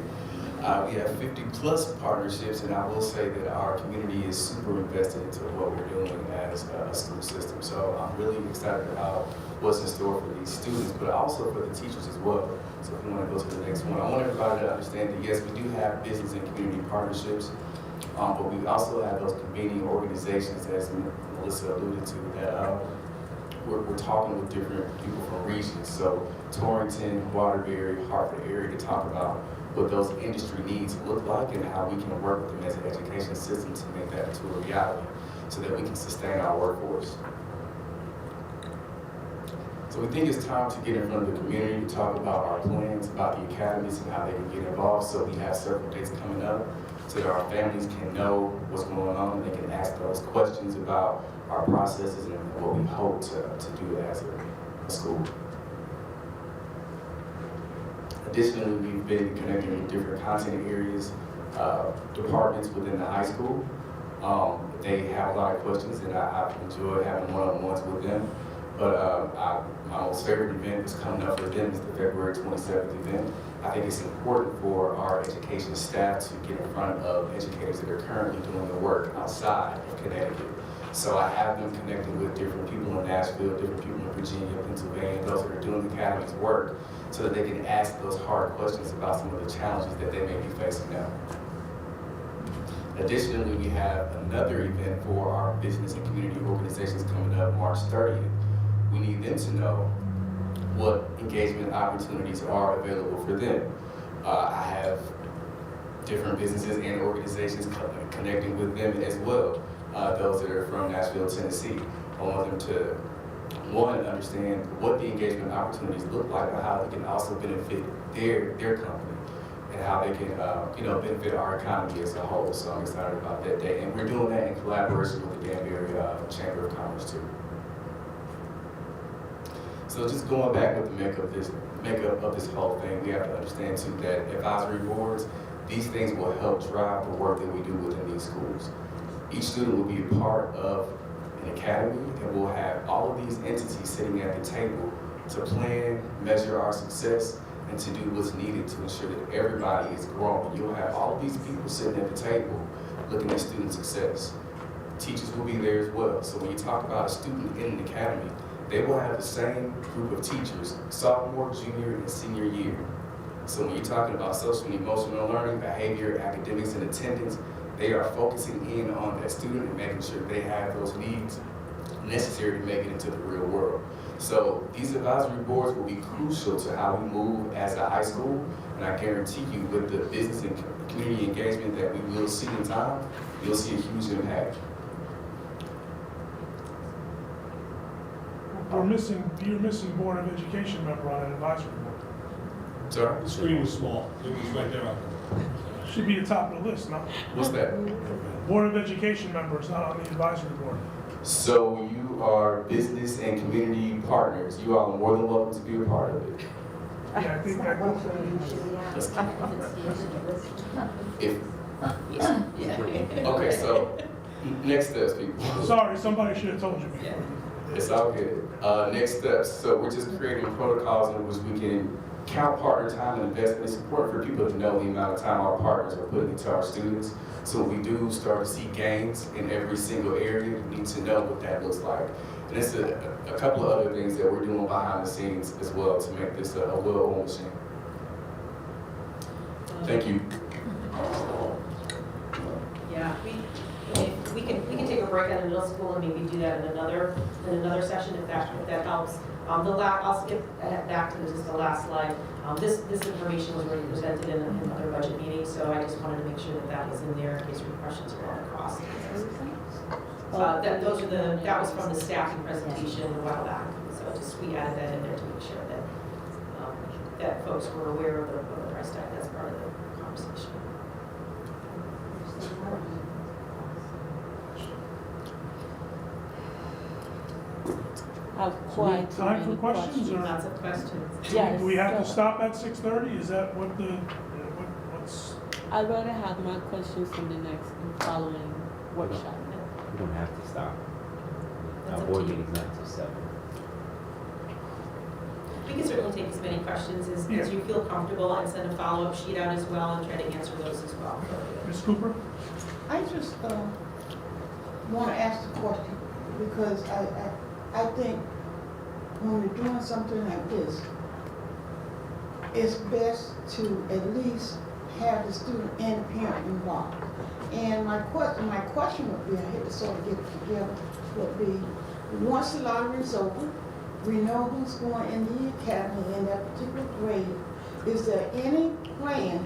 We have 50 plus partnerships, and I will say that our community is super invested into what we're doing as a school system. So I'm really excited about what's in store for these students, but also for the teachers as well. So if you want to go to the next one, I want everybody to understand that yes, we do have business and community partnerships, but we also have those convening organizations, as Melissa alluded to, that we're talking with different people from regions. So Torrington, Waterbury, Hartford area to talk about what those industry needs look like and how we can work with them as an education system to make that into a reality so that we can sustain our workforce. So we think it's time to get in front of the community to talk about our plans, about the academies and how they can get involved. So we have several dates coming up so that our families can know what's going on and they can ask those questions about our processes and what we hope to do as a school. Additionally, we've been connecting with different content areas, departments within the high school. They have a lot of questions, and I've enjoyed having one-on-ones with them. But my most favorite event is coming up for them is the February 27th event. I think it's important for our education staff to get in front of educators that are currently doing the work outside of Connecticut. So I have them connected with different people in Nashville, different people in Virginia, Pennsylvania, those that are doing the academy's work, so that they can ask those hard questions about some of the challenges that they may be facing now. Additionally, we have another event for our business and community organizations coming up March 30th. We need them to know what engagement opportunities are available for them. I have different businesses and organizations connecting with them as well, those that are from Nashville, Tennessee. I want them to, one, understand what the engagement opportunities look like, but how they can also benefit their company and how they can benefit our economy as a whole. So I'm excited about that day. And we're doing that in collaboration with the Danbury Chamber of Commerce too. So just going back with the makeup of this whole thing, we have to understand too that advisory boards, these things will help drive the work that we do within these schools. Each student will be a part of an academy, and we'll have all of these entities sitting at the table to plan, measure our success, and to do what's needed to ensure that everybody is growing. You'll have all of these people sitting at the table looking at student success. Teachers will be there as well. So when you talk about a student in an academy, they will have the same group of teachers, sophomore, junior, and senior year. So when you're talking about social and emotional learning, behavior, academics, and attendance, they are focusing in on that student and making sure they have those needs necessary to make it into the real world. So these advisory boards will be crucial to how we move as a high school, and I guarantee you with the business and community engagement that we will see in time, you'll see a huge impact. You're missing Board of Education member on an advisory board. Sorry? The screen was small. It was right there on Should be the top of the list, no? What's that? Board of Education members, not on the advisory board. So you are business and community partners. You all are more than welcome to be a part of it. Yeah, I think that goes. Okay, so next steps, people. Sorry, somebody should have told you before. It's all good. Next steps. So we're just creating protocols in which we can count partner time and investment. It's important for people to know the amount of time our partners are putting into our students. So when we do start to see gains in every single area, we need to know what that looks like. And it's a couple of other things that we're doing behind the scenes as well to make this a well-oiled machine. Thank you. Yeah, we can take a break at the middle school and maybe do that in another session if that helps. I'll skip back to just the last slide. This information was already presented in other budget meetings, so I just wanted to make sure that that was in there in case your questions were on the cost. That was from the staffing presentation a while back, so just we added that in there to make sure that, that folks were aware of the price tag. That's part of the conversation. Have quite too Time for many questions, or Lots of questions. Yes. do we have to so stop at 6:30? Is that what what's? I'd rather have my questions in the next following workshop. We don't have to stop. That's Our up board to you. meeting's not till 7. We can certainly take as many questions as you feel comfortable and send a follow-up sheet out as well and try to answer those as well. Ms. Cooper? I just want to ask the question because I think when we're doing something like this, it's best to at least have the student and the parent involved. And my question would be, I hate to sort of get it together, would be, once the lottery is over, we know who's going in the academy in that particular grade. Is there any plan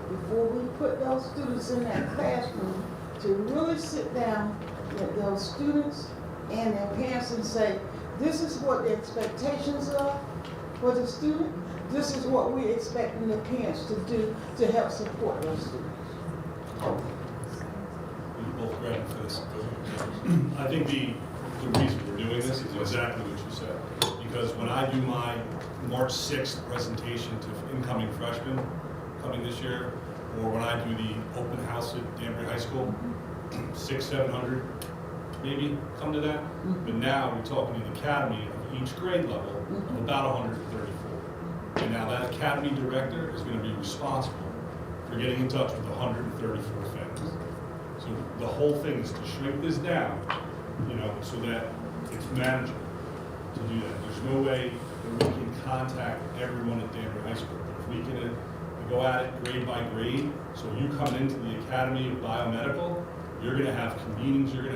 before we put those students in that classroom to really sit down with those students and their parents and say, this is what the expectations are for the student, this is what we're expecting the parents to do to help support those students? We both ready for this. I think the reason we're doing this is exactly what you said. Because when I do my March 6th presentation to incoming freshmen coming this year, or when I do the open house at Danbury High School, 600-700 maybe come to that. But now we're talking an academy of each grade level of about 134. And now that academy director is going to be responsible for getting in touch with 134 families. So the whole thing is to shrink this down, so that it's manageable to do that. There's no way that we can contact everyone at Danbury High School. But if we can go at it grade by grade, so you come into the Academy of Biomedical, you're going to have convenings, we're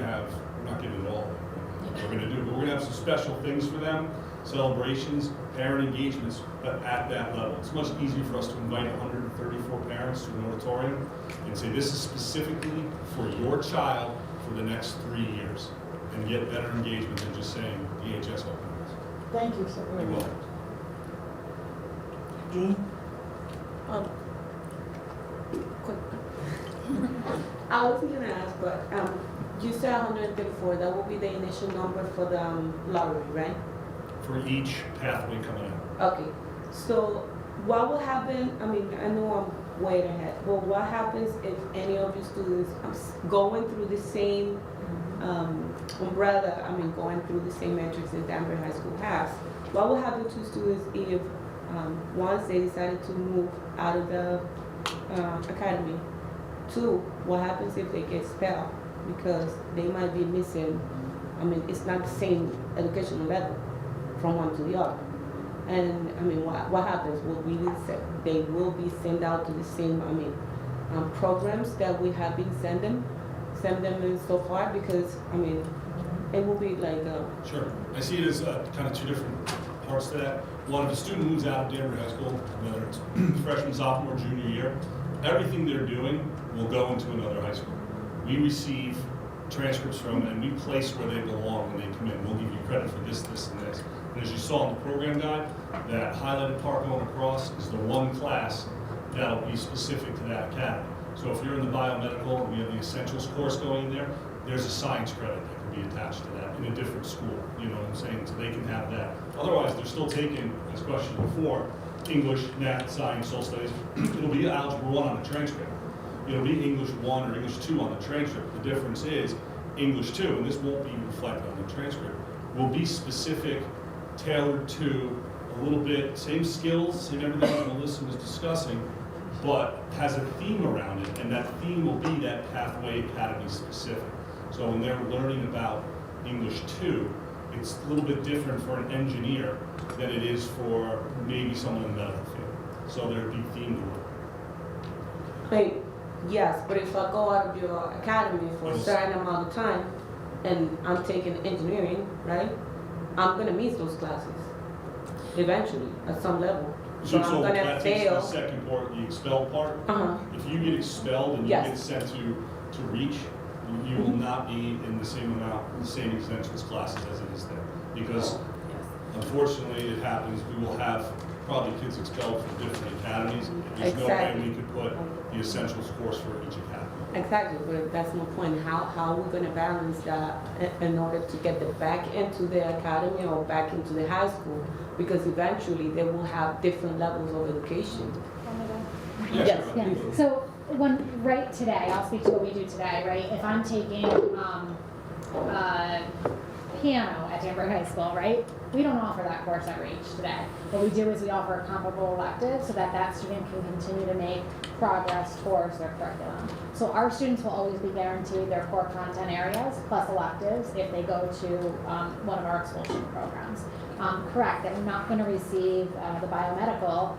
not giving it all away, what we're going to do, but we're going to have some special things for them, celebrations, parent engagements, but at that level. It's much easier for us to invite 134 parents to an auditorium and say, this is specifically for your child for the next 3 years, and get better engagement than just saying DHS open house. Thank you so very You're much. welcome. Julie? Quick. I wasn't gonna ask, but you said 134. That will be the initial number for the lottery, right? For each pathway coming out. Okay. So what will happen? I mean, I know I'm way ahead, but what happens if any of your students are going through the same umbrella? I mean, going through the same metrics that Danbury High School has. What will happen to students if once they decided to move out of the academy? 2, what happens if they get expelled because they might be missing? I mean, it's not the same educational level from one to the other. And I mean, what happens? They will be sent out to the same, programs that we have been send them in so far, because I mean, it will be like Sure. I see it as kind of 2 different parts to that. One, if a student moves out of Danbury High School, whether it's freshman, sophomore, junior year, everything they're doing will go into another high school. We receive transcripts from them, and we place where they belong when they come in. We'll give you credit for this, this, and this. And as you saw in the program guide, that highlighted part going across is the one class that'll be specific to that academy. So if you're in the biomedical and we have the essentials course going in there, there's a science credit that can be attached to that in a different school. You know what I'm saying? So they can have that. Otherwise, they're still taking, as questioned before, English, Nat, Science, Social Studies. It'll be Algebra 1 on the transcript. It'll be English 1 or English 2 on the transcript. The difference is English 2, and this won't be reflected on the transcript, will be specific, tailored to a little bit, same skills, same everything that Melissa was discussing, but has a theme around it, and that theme will be that Pathway Academy specific. So when they're learning about English 2, it's a little bit different for an engineer than it is for maybe someone in the medical field. So there'd be themed work. yes, but if I go out of your academy for a certain amount of time and I'm taking engineering, right? I'm gonna miss those classes eventually at some level. so I'm So gonna that takes the fail. second part, the expelled part. Uh-huh. If you get expelled and you Yes. get sent to reach, you will not be in the same amount, the same exemptions classes as it is there. Because unfortunately, it happens, we will have probably kids expelled from different academies. There's no way Exactly. we could put the essentials course for each academy. Exactly, but that's my point. How are we gonna balance that in order to get them back into the academy or back into the high school? Because eventually they will have different levels of education. Yes, sure. Yeah, please. so right today, I'll speak to what we do today, right? If I'm taking, piano at Danbury High School, right? We don't offer that course at Reach today. What we do is we offer a comparable elective so that that student can continue to make progress towards their curriculum. So our students will always be guaranteed their core content areas plus electives if they go to one of our expulsion programs. Correct, that we're not going to receive the biomedical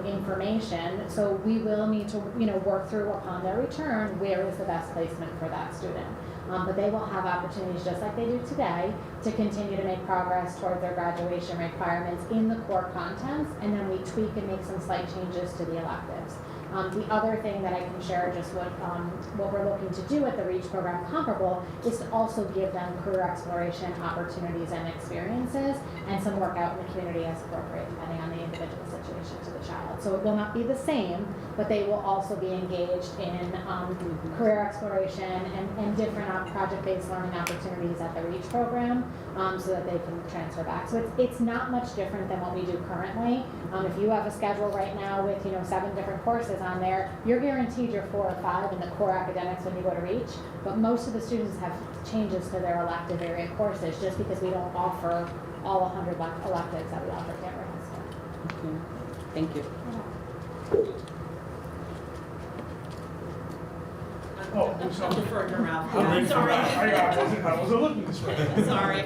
information, so we will need to work through upon their return where is the best placement for that student. But they will have opportunities, just like they do today, to continue to make progress towards their graduation requirements in the core contents, and then we tweak and make some slight changes to the electives. The other thing that I can share, just what we're looking to do at the REACH program comparable, is to also give them career exploration opportunities and experiences, and some work out in the community as appropriate, depending on the individual situation to the child. So it will not be the same, but they will also be engaged in career exploration and different project-based learning opportunities at the REACH program, so that they can transfer back. So it's not much different than what we do currently. If you have a schedule right now with 7 different courses on there, you're guaranteed your 4 or 5 in the core academics when you go to REACH, but most of the students have changes to their elective area courses just because we don't offer all 100 electives that we offer at Danbury High School. Okay. Thank you. Oh, I'm deferring to Ralph. I'm ready I'm for sorry. that. I wasn't looking this way. Sorry.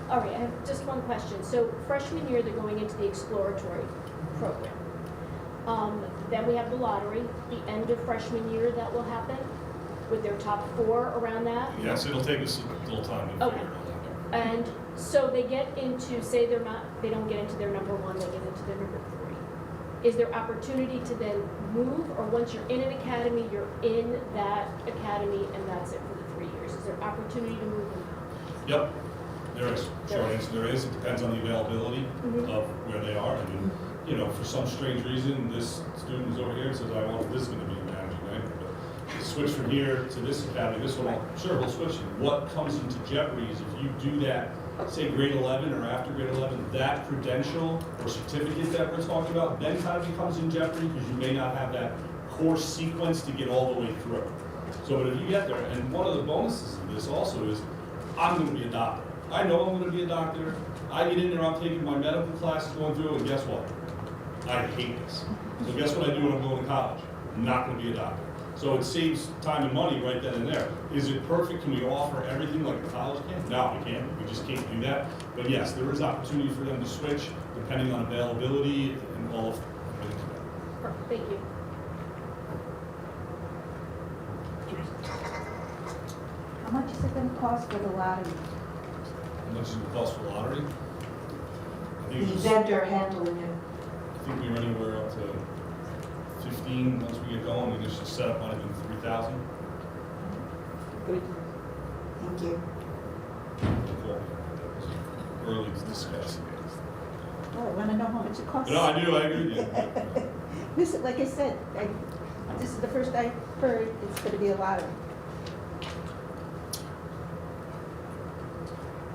All right, I have just one question. So freshman year, they're going into the exploratory program. Then we have the lottery, the end of freshman year that will happen with their top 4 around that. Yes, it'll take us a little time to Okay. figure all that. And so they get into, say they don't get into their number 1, they get into their number 3. Is there opportunity to then move, or once you're in an academy, you're in that academy and that's it for the 3 years? Is there opportunity to move? Yep, there is. Short answer, there is. It depends on the availability of where they are. I mean, for some strange reason, this student is over here and says, this is going to be managing, right? But to switch from here to this academy, this one, sure, we'll switch. What comes into jeopardy is if you do that, say grade 11 or after grade 11, that credential or certificate that we're talking about then kind of becomes in jeopardy because you may not have that course sequence to get all the way through. So, but if you get there, and one of the bonuses of this also is, I'm going to be a doctor. I know I'm going to be a doctor. I get in there, I'm taking my medical classes going through, and guess what? I hate this. So guess what I do when I'm going to college? I'm not going to be a doctor. So it saves time and money right then and there. Is it perfect? Can we offer everything like a college can? No, we can't. We just can't do that. But yes, there is opportunity for them to switch depending on availability and all of everything together. Perfect, thank you. How much is it gonna cost for the lottery? How much is it cost for lottery? I The think, vendor handling it? I think we were anywhere up to 15 once we get going. The initial setup might have been 3,000. Thank you. Early to discuss. Oh, I wanna know how much it costs. No, I do. I agree with you. This, like I said, this is the first I heard it's gonna be a lottery.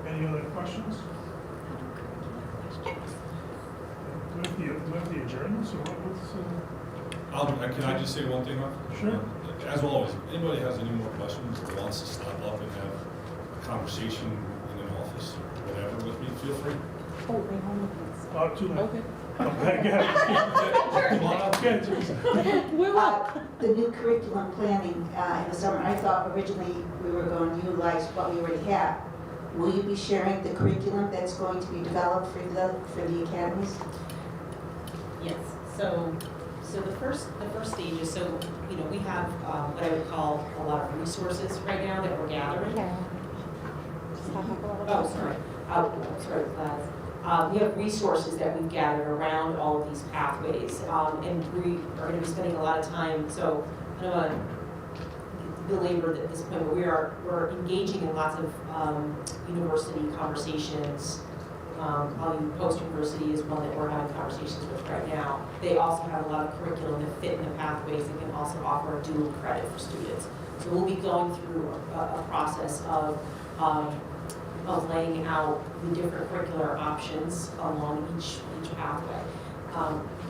Any other questions? Do we have the adjournments or what's? Can I just say one thing, Mark? Sure. As always, if anybody has any more questions or wants to step up and have a conversation in an office or whatever with me, feel free. Oh, my homework is. Too late. Okay. Okay, good. Come on up, get it. The new curriculum planning in the summer, I thought originally we were going to utilize what we already have. Will you be sharing the curriculum that's going to be developed for the academies? Yes, so the first stage is, so, we have what I would call a lot of resources right now that we're gathering. Okay. Just talk up a little bit. Oh, sorry. we have resources that we've gathered around all of these pathways, and we are going to be spending a lot of time. So I don't want to belabor at this point, but we're engaging in lots of university conversations. Post-university is one that we're having conversations with right now. They also have a lot of curriculum that fit in the pathways and can also offer a dual credit for students. So we'll be going through a process of laying out the different curricular options along each pathway.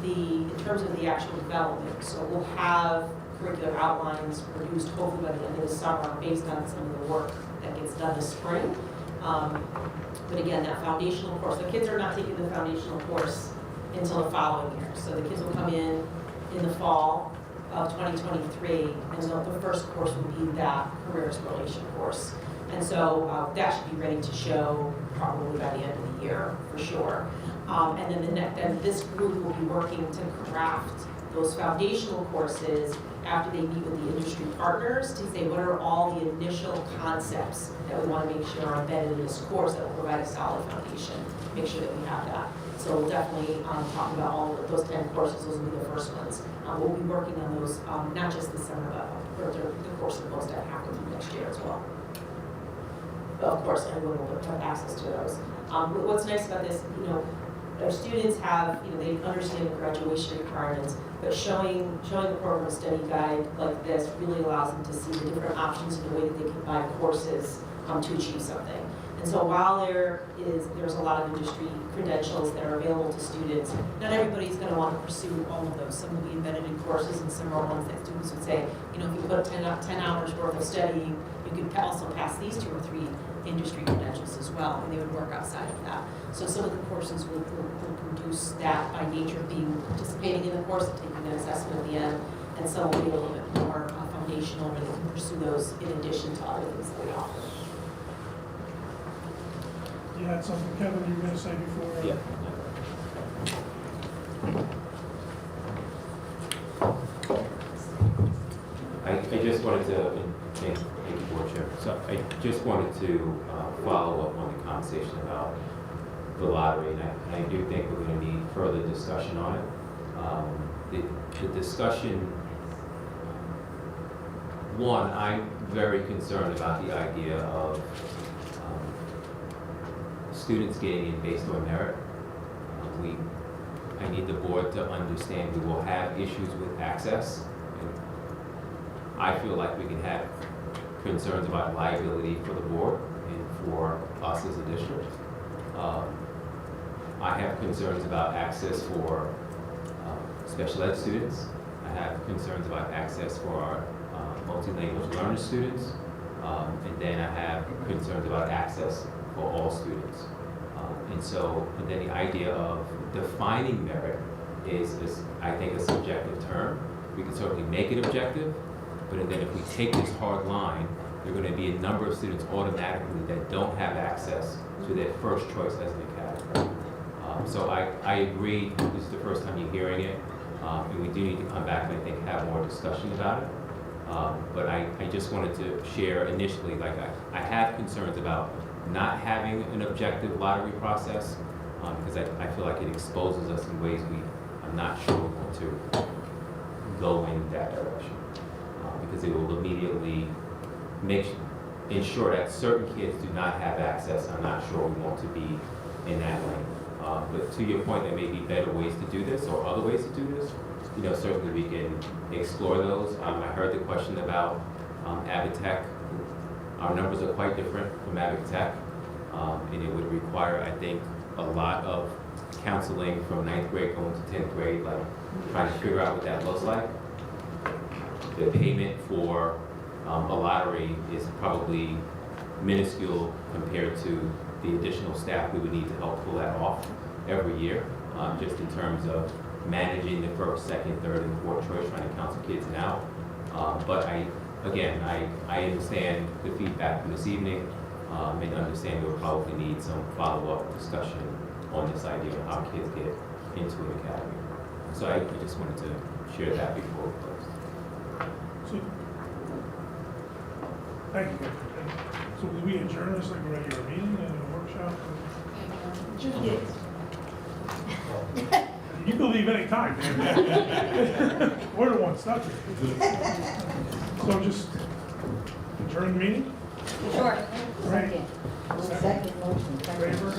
In terms of the actual development, so we'll have curricular outlines produced hopefully by the end of the summer based on some of the work that gets done this spring. But again, that foundational course, the kids are not taking the foundational course until the following year. So the kids will come in the fall of 2023, and so the first course will be that career exploration course. And so that should be ready to show probably by the end of the year, for sure. And then this group will be working to craft those foundational courses after they meet with the industry partners to say what are all the initial concepts that we want to make sure are embedded in this course that will provide a solid foundation, make sure that we have that. So we'll definitely talk about all of those 10 courses. Those will be the first ones. We'll be working on those not just this summer, but the course of those that happen next year as well. But of course, everyone will have access to those. What's nice about this, our students have, they understand the graduation requirements, but showing the program study guide like this really allows them to see the different options and the way that they can buy courses to achieve something. And so while there's a lot of industry credentials that are available to students, not everybody's going to want to pursue all of those. Some will be embedded in courses, and some are ones that students would say, if you put 10 hours worth of studying, you could also pass these 2 or 3 industry credentials as well, and they would work outside of that. So some of the courses will produce that by nature of participating in the course and taking an assessment at the end, and some will be a little bit more foundational, where they can pursue those in addition to other things that we offer. You had something, Kevin, you were going to say before? Yeah. I just wanted to, thank you, Board Chair. So I just wanted to follow up on the conversation about the lottery, and I do think we're going to need further discussion on it. The discussion, one, I'm very concerned about the idea of students getting in based on merit. I need the board to understand we will have issues with access. I feel like we can have concerns about liability for the board and for us as a district. I have concerns about access for special ed students. I have concerns about access for our multi-language learner students. And then I have concerns about access for all students. And then the idea of defining merit is I think, a subjective term. We can certainly make it objective, but then if we take this hard line, there are going to be a number of students automatically that don't have access to their first choice as an academy. So I agree, this is the first time you're hearing it, and we do need to come back and I think have more discussion about it. But I just wanted to share initially, like I have concerns about not having an objective lottery process, because I feel like it exposes us in ways I'm not sure we want to go in that direction. Because it will immediately ensure that certain kids do not have access. I'm not sure we want to be in that lane. But to your point, there may be better ways to do this or other ways to do this. Certainly we can explore those. I heard the question about Abitech. Our numbers are quite different from Abitech, and it would require, I think, a lot of counseling from 9th grade going to 10th grade, like trying to figure out what that looks like. The payment for a lottery is probably minuscule compared to the additional staff we would need to help pull that off every year, just in terms of managing the first, second, third, and fourth choice, trying to counsel kids now. But I understand the feedback from this evening, and understand we'll probably need some follow-up discussion on this idea of how kids get into an academy. So I just wanted to share that before we close. So, thank you. So will we adjourn this like a regular meeting and workshop. You can leave any time, man. We're the ones stuck here. So just adjourn the meeting? Sure. Right. Second motion. Favor?